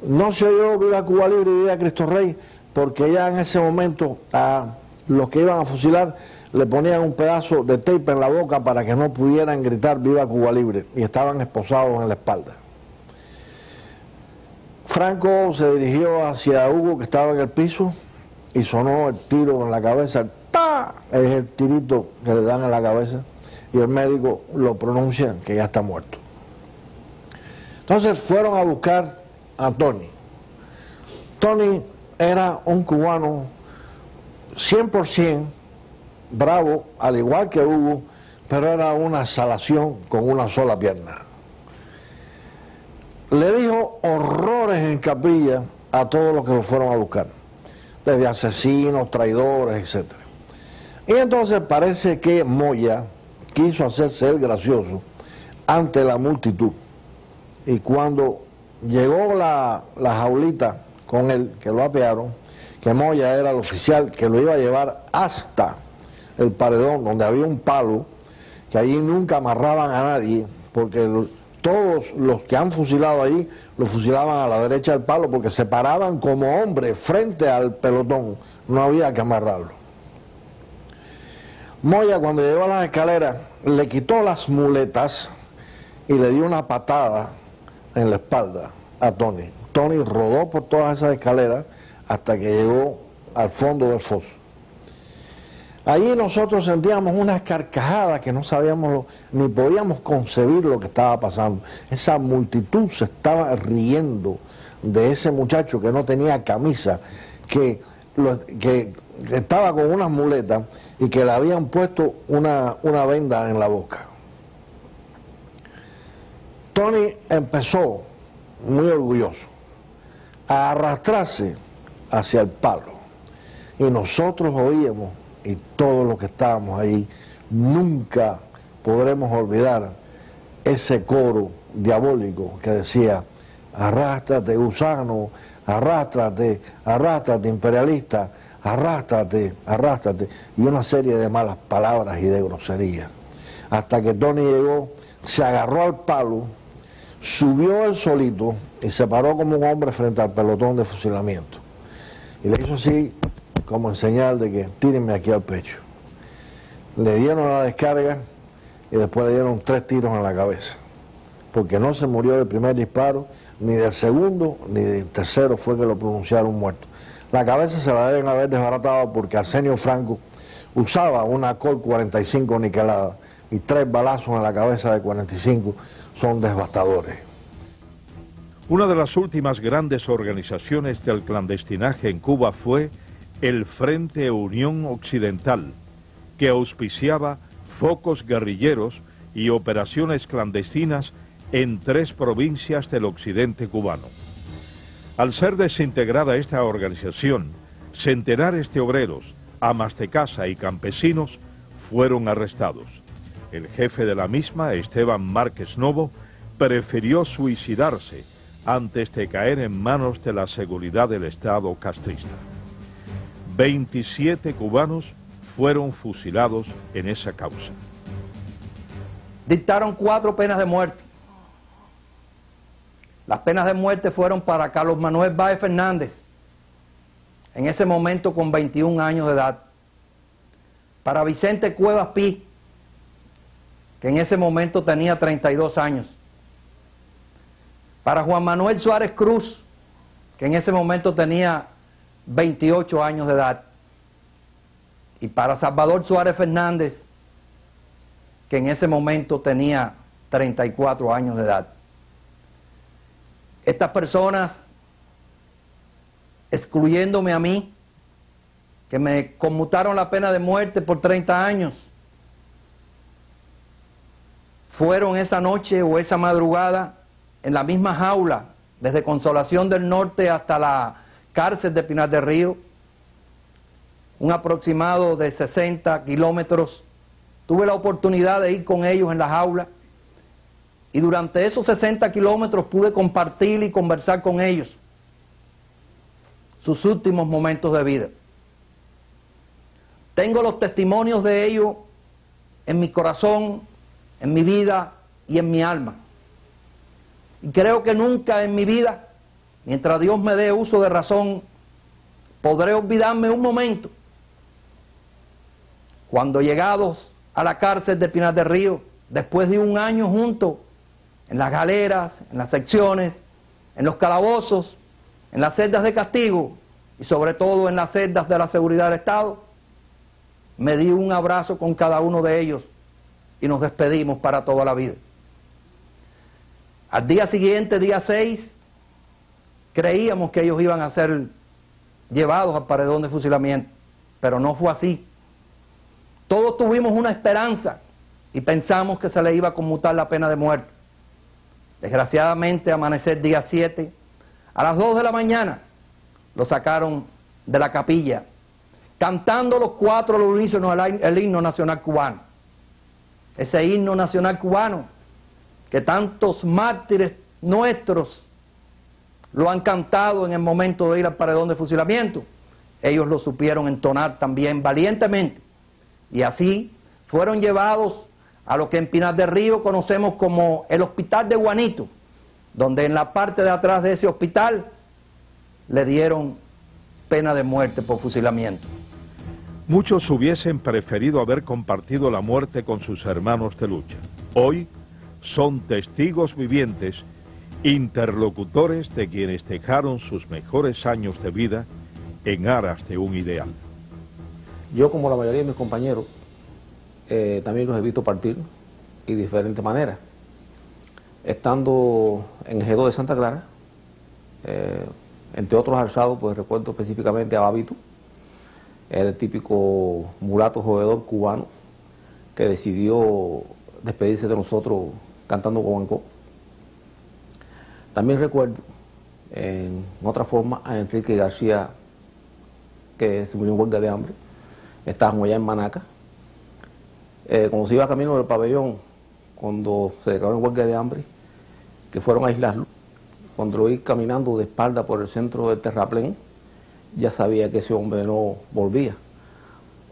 No se oyó Viva Cuba Libre y Viva Cristo Rey, porque ya en ese momento a los que iban a fusilar le ponían un pedazo de tape en la boca para que no pudieran gritar Viva Cuba Libre, y estaban esposados en la espalda. Franco se dirigió hacia Hugo, que estaba en el piso, y sonó el tiro en la cabeza. ¡Pah! Es el tirito que le dan en la cabeza, y el médico lo pronuncia que ya está muerto. Entonces fueron a buscar a Tony. Tony era un cubano 100% bravo, al igual que Hugo, pero era una salación con una sola pierna. Le dijo horrores en capilla a todos los que lo fueron a buscar, desde asesinos, traidores, etc. Y entonces parece que Moya quiso hacerse el gracioso ante la multitud, y cuando llegó la jaulita con él, que lo apearon, que Moya era el oficial que lo iba a llevar hasta el paredón, donde había un palo, que allí nunca amarraban a nadie, porque todos los que han fusilado ahí lo fusilaban a la derecha del palo, porque se paraban como hombres frente al pelotón, no había que amarrarlo. Moya, cuando llegó a las escaleras, le quitó las muletas y le dio una patada en la espalda a Tony. Tony rodó por todas esas escaleras hasta que llegó al fondo del foso. Allí nosotros sentíamos unas carcajadas que no sabíamos ni podíamos concebir lo que estaba pasando. Esa multitud se estaba riendo de ese muchacho que no tenía camisa, que estaba con unas muletas y que le habían puesto una venda en la boca. Tony empezó, muy orgulloso, a arrastrarse hacia el palo. Y nosotros oíamos, y todos los que estábamos ahí, nunca podremos olvidar ese coro diabólico que decía: arrástrate, gusano, arrástrate, arrástrate, imperialista, arrástrate, arrástrate, y una serie de malas palabras y de groserías. Hasta que Tony llegó, se agarró al palo, subió él solito y se paró como un hombre frente al pelotón de fusilamiento. Y le hizo así, como en señal de que tírenme aquí al pecho. Le dieron la descarga y después le dieron 3 tiros en la cabeza, porque no se murió del primer disparo, ni del segundo, ni del tercero fue que lo pronunciaron muerto. La cabeza se la deben haber desbaratado porque Arsenio Franco usaba una Colt 45 niquelada, y 3 balazos en la cabeza de 45 son devastadores. Una de las últimas grandes organizaciones del clandestinaje en Cuba fue el Frente Unión Occidental, que auspiciaba focos guerrilleros y operaciones clandestinas en 3 provincias del occidente cubano. Al ser desintegrada esta organización, centenares de obreros, amas de casa y campesinos fueron arrestados. El jefe de la misma, Esteban Márquez Novo, prefirió suicidarse antes de caer en manos de la seguridad del Estado castrista. 27 cubanos fueron fusilados en esa causa. Dictaron 4 penas de muerte. Las penas de muerte fueron para Carlos Manuel Báez Fernández, en ese momento con 21 años de edad. Para Vicente Cuevas Pi, que en ese momento tenía 32 años. Para Juan Manuel Suárez Cruz, que en ese momento tenía 28 años de edad. Y para Salvador Suárez Fernández, que en ese momento tenía 34 años de edad. Estas personas, excluyéndome a mí, que me conmutaron la pena de muerte por 30 años, fueron esa noche o esa madrugada en la misma jaula, desde Consolación del Norte hasta la cárcel de Pinar del Río, un aproximado de 60 kilómetros. Tuve la oportunidad de ir con ellos en la jaula y durante esos 60 kilómetros pude compartir y conversar con ellos sus últimos momentos de vida. Tengo los testimonios de ellos en mi corazón, en mi vida y en mi alma. Y creo que nunca en mi vida, mientras Dios me dé uso de razón, podré olvidarme un momento cuando, llegados a la cárcel de Pinar del Río, después de un año juntos, en las galeras, en las secciones, en los calabozos, en las celdas de castigo y sobre todo en las celdas de la seguridad del Estado, me di un abrazo con cada uno de ellos y nos despedimos para toda la vida. Al día siguiente, día 6, creíamos que ellos iban a ser llevados al paredón de fusilamiento, pero no fue así. Todos tuvimos una esperanza y pensamos que se le iba a conmutar la pena de muerte. Desgraciadamente, amanecer día 7, a las 2 de la mañana, lo sacaron de la capilla, cantando los 4 al unísono el himno nacional cubano. Ese himno nacional cubano que tantos mártires nuestros lo han cantado en el momento de ir al paredón de fusilamiento, ellos lo supieron entonar también valientemente. Y así fueron llevados a lo que en Pinar del Río conocemos como el Hospital de Juanito, donde en la parte de atrás de ese hospital le dieron pena de muerte por fusilamiento. Muchos hubiesen preferido haber compartido la muerte con sus hermanos de lucha. Hoy son testigos vivientes, interlocutores de quienes dejaron sus mejores años de vida en aras de un ideal. Yo, como la mayoría de mis compañeros, también los he visto partir y de diferentes maneras. Estando en G2 de Santa Clara, Entre otros alzados, pues recuerdo específicamente a Babito, el típico mulato jugador cubano que decidió despedirse de nosotros cantando Guaguancó. También recuerdo, en otra forma, a Enrique García, que se murió en huelga de hambre. Estábamos allá en Manaca. Cuando se iba camino del pabellón, cuando se declaró en huelga de hambre, que fueron a aislarlo, cuando lo vi caminando de espalda por el centro del terraplén, ya sabía que ese hombre no volvía.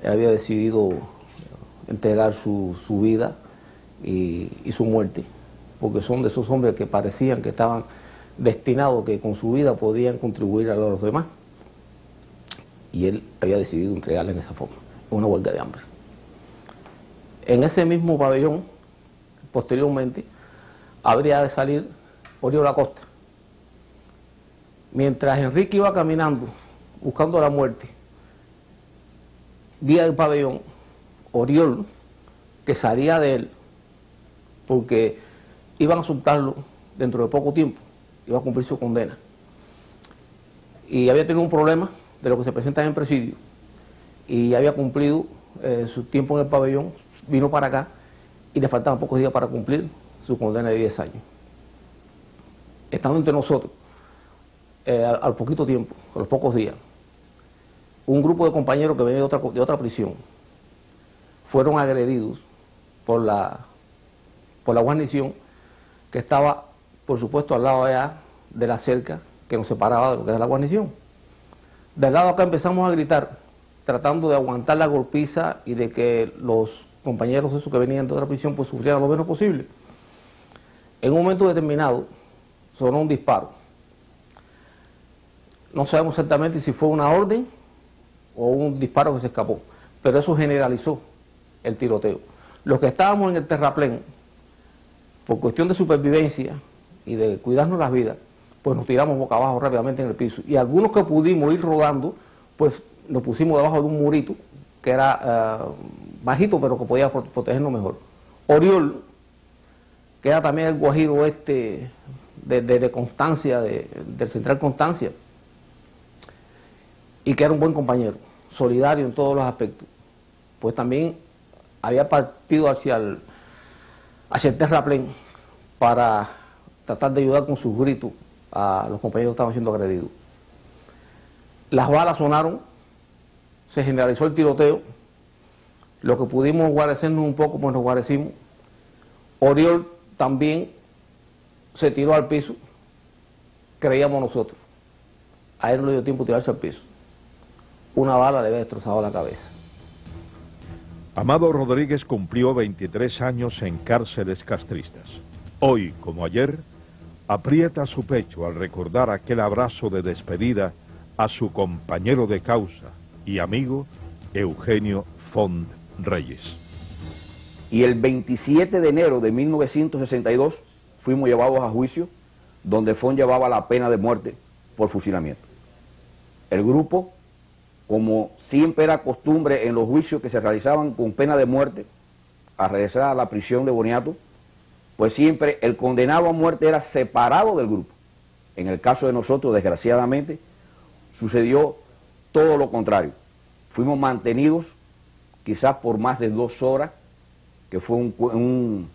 Él había decidido entregar su vida y su muerte, porque son de esos hombres que parecían que estaban destinados, que con su vida podían contribuir a los demás. Y él había decidido entregarle en esa forma, una huelga de hambre. En ese mismo pabellón, posteriormente, habría de salir Oriol Acosta. Mientras Enrique iba caminando, buscando la muerte, vía del pabellón, Oriol, que salía de él, porque iban a soltarlo dentro de poco tiempo, iba a cumplir su condena. Y había tenido un problema de lo que se presenta en presidio, y había cumplido su tiempo en el pabellón, vino para acá, y le faltaban pocos días para cumplir su condena de 10 años. Estando entre nosotros, al poquito tiempo, a los pocos días, un grupo de compañeros que venían de otra prisión fueron agredidos por la guarnición que estaba, por supuesto, al lado allá de la cerca que nos separaba de lo que era la guarnición. Del lado acá empezamos a gritar, tratando de aguantar la golpiza y de que los compañeros esos que venían de otra prisión pues sufrieran lo menos posible. En un momento determinado sonó un disparo. No sabemos exactamente si fue una orden o un disparo que se escapó, pero eso generalizó el tiroteo. Los que estábamos en el terraplén, por cuestión de supervivencia y de cuidarnos las vidas, pues nos tiramos boca abajo rápidamente en el piso. Y algunos que pudimos ir rodando, pues nos pusimos debajo de un murito, que era bajito, pero que podía protegernos mejor. Oriol, que era también el guajiro de Constancia, del Central Constancia, y que era un buen compañero, solidario en todos los aspectos, pues también había partido hacia el terraplén para tratar de ayudar con sus gritos a los compañeros que estaban siendo agredidos. Las balas sonaron, se generalizó el tiroteo, lo que pudimos guarecernos un poco, pues nos guarecimos. Oriol también se tiró al piso, creíamos nosotros. A él no le dio tiempo de tirarse al piso. Una bala le había destrozado la cabeza. Amado Rodríguez cumplió 23 años en cárceles castristas. Hoy, como ayer, aprieta su pecho al recordar aquel abrazo de despedida a su compañero de causa y amigo Eugenio Font Reyes. Y el 27 de enero de 1962 fuimos llevados a juicio, donde Font llevaba la pena de muerte por fusilamiento. El grupo, como siempre era costumbre en los juicios que se realizaban con pena de muerte, al regresar a la prisión de Boniato, pues siempre el condenado a muerte era separado del grupo. En el caso de nosotros, desgraciadamente, sucedió todo lo contrario. Fuimos mantenidos quizás por más de 2 horas, que fue un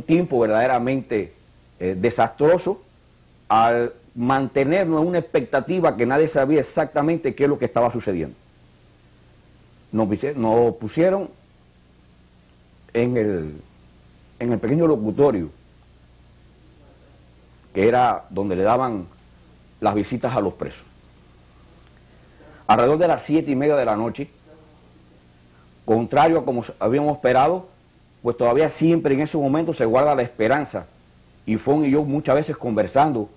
tiempo verdaderamente desastroso, al mantenernos en una expectativa que nadie sabía exactamente qué es lo que estaba sucediendo. Nos pusieron en el pequeño locutorio, que era donde le daban las visitas a los presos. Alrededor de las 7:30 de la noche, contrario a como habíamos esperado, pues todavía siempre en ese momento se guarda la esperanza. Y Font y yo muchas veces conversando,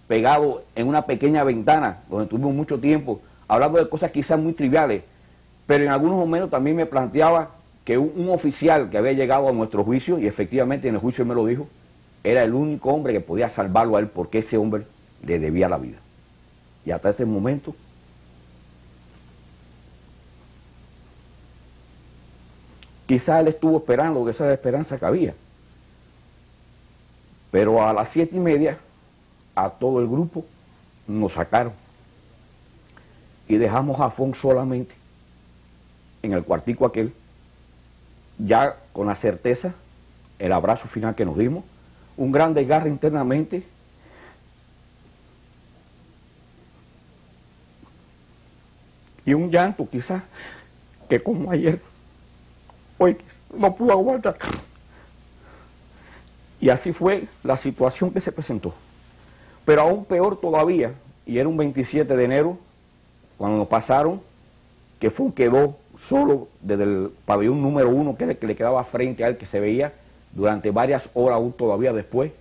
pegados en una pequeña ventana, donde tuvimos mucho tiempo, hablando de cosas quizás muy triviales, pero en algunos momentos también me planteaba que un oficial que había llegado a nuestro juicio, y efectivamente en el juicio me lo dijo, era el único hombre que podía salvarlo a él, porque ese hombre le debía la vida. Y hasta ese momento, quizás él estuvo esperando, que esa era la esperanza que había. Pero a las 7:30, a todo el grupo nos sacaron y dejamos a Fon solamente en el cuartico aquel, ya con la certeza, el abrazo final que nos dimos, un gran desgarre internamente, y un llanto quizás que como ayer, hoy no pudo aguantar. Y así fue la situación que se presentó. Pero aún peor todavía, y era un 27 de enero, cuando nos pasaron, que Fon quedó solo desde el pabellón número 1, que era el que le quedaba frente a él, que se veía durante varias horas, aún todavía después,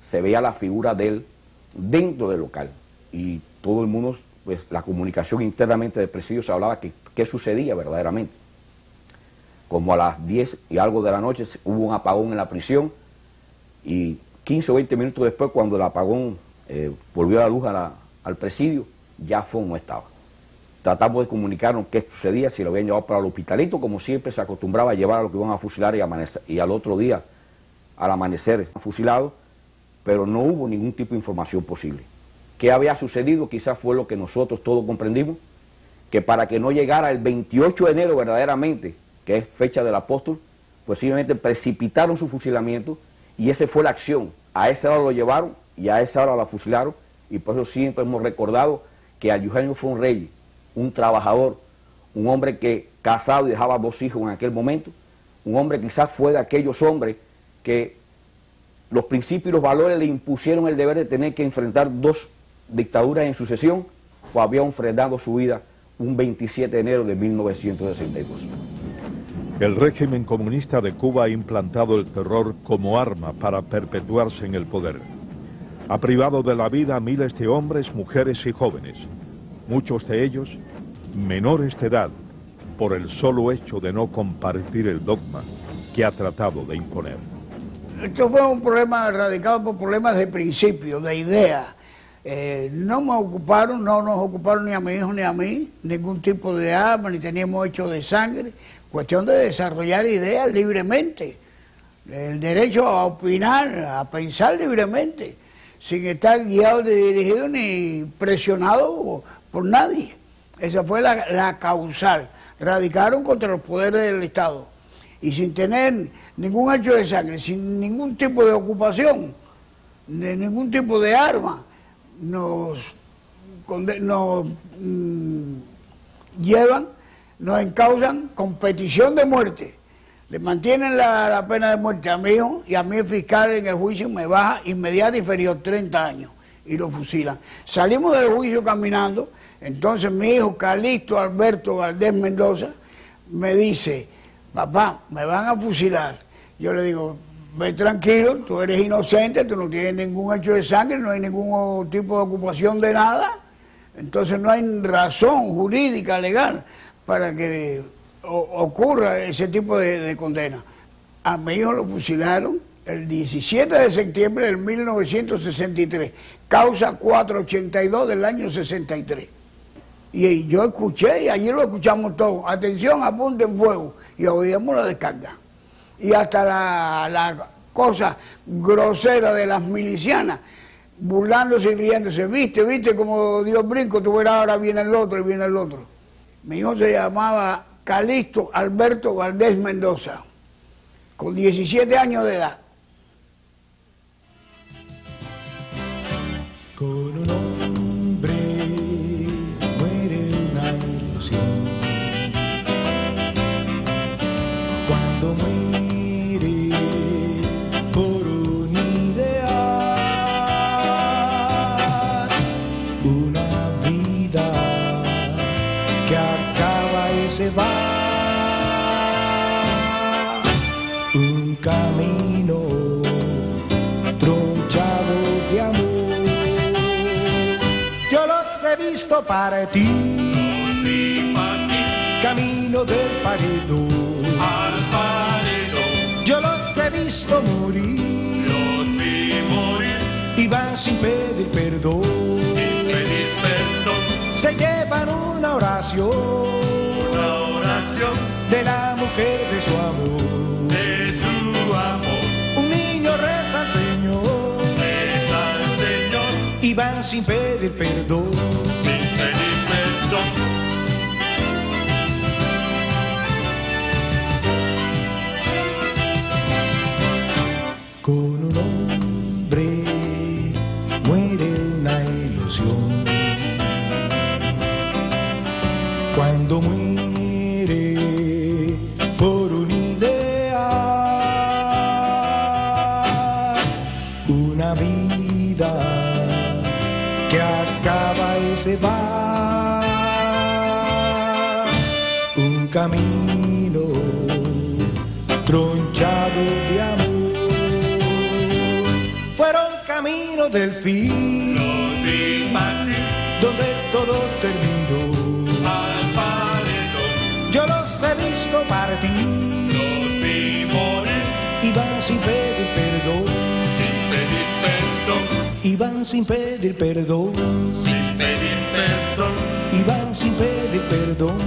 se veía la figura de él dentro del local. Y todo el mundo, pues la comunicación internamente del presidio se hablaba que qué sucedía verdaderamente. Como a las 10 y algo de la noche hubo un apagón en la prisión, y 15 o 20 minutos después, cuando el apagón volvió la luz al presidio, ya Fon no estaba. Tratamos de comunicarnos qué sucedía, si lo habían llevado para el hospitalito, como siempre se acostumbraba a llevar a los que iban a fusilar y al otro día, al amanecer, fusilado, pero no hubo ningún tipo de información posible. ¿Qué había sucedido? Quizás fue lo que nosotros todos comprendimos, que para que no llegara el 28 de enero verdaderamente, que es fecha del apóstol, posiblemente precipitaron su fusilamiento, y esa fue la acción. A esa hora lo llevaron y a esa hora la fusilaron, y por eso siempre hemos recordado que a Eugenio Fon Reyes, un trabajador, un hombre que casado y dejaba 2 hijos en aquel momento, un hombre quizás fue de aquellos hombres que los principios y los valores le impusieron el deber de tener que enfrentar 2 dictaduras en sucesión, o había enfrentado su vida un 27 de enero de 1962. El régimen comunista de Cuba ha implantado el terror como arma para perpetuarse en el poder. Ha privado de la vida a miles de hombres, mujeres y jóvenes, muchos de ellos menores de edad, por el solo hecho de no compartir el dogma que ha tratado de imponer. Esto fue un problema radicado por problemas de principio, de idea. No nos ocuparon ni a mi hijo ni a mí, ningún tipo de arma, ni teníamos hecho de sangre. Cuestión de desarrollar ideas libremente, el derecho a opinar, a pensar libremente, sin estar guiado ni dirigido ni presionado por nadie. Esa fue la causal. Radicaron contra los poderes del Estado y sin tener ningún hecho de sangre, sin ningún tipo de ocupación, de ningún tipo de arma, nos llevan, nos encausan con petición de muerte. Le mantienen la pena de muerte a mi hijo, y a mí el fiscal en el juicio me baja inmediato y inferior 30 años y lo fusilan. Salimos del juicio caminando, entonces mi hijo Calixto Alberto Valdés Mendoza me dice: papá, me van a fusilar. Yo le digo: ve tranquilo, tú eres inocente, tú no tienes ningún hecho de sangre, no hay ningún tipo de ocupación de nada, entonces no hay razón jurídica, legal, para que ocurra ese tipo de condena. A mi hijo lo fusilaron el 17 de septiembre del 1963, causa 482 del año 63. Y yo escuché, y allí lo escuchamos todos: atención, apunten fuego, y oíamos la descarga. Y hasta la cosa grosera de las milicianas, burlándose y riéndose: viste como dio brinco, tú verás, ahora viene el otro y viene el otro. Mi hijo se llamaba Calixto Alberto Valdés Mendoza, con 17 años de edad. Con un hombre muere una ilusión. Cuando muere por un ideal, una vida que acaba y se va, un camino tronchado de amor. Yo los he visto para ti, camino del paredón. Yo los he visto morir, y van sin pedir perdón. Se llevan una oración de la mujer de su amor. Un niño reza al Señor, y van sin pedir perdón. Sin pedir perdón. Con un hombre muere una ilusión. Cuando muere por una idea, una vida que acaba y se va, un camino tronchado de amor. Fueron caminos del fin, donde todo terminó. Al paredón. Yo los he visto partir, Los vi morir. y van sin pedir perdón, Sin pedir perdón. y van sin pedir perdón, Sin pedir perdón. y van sin pedir perdón.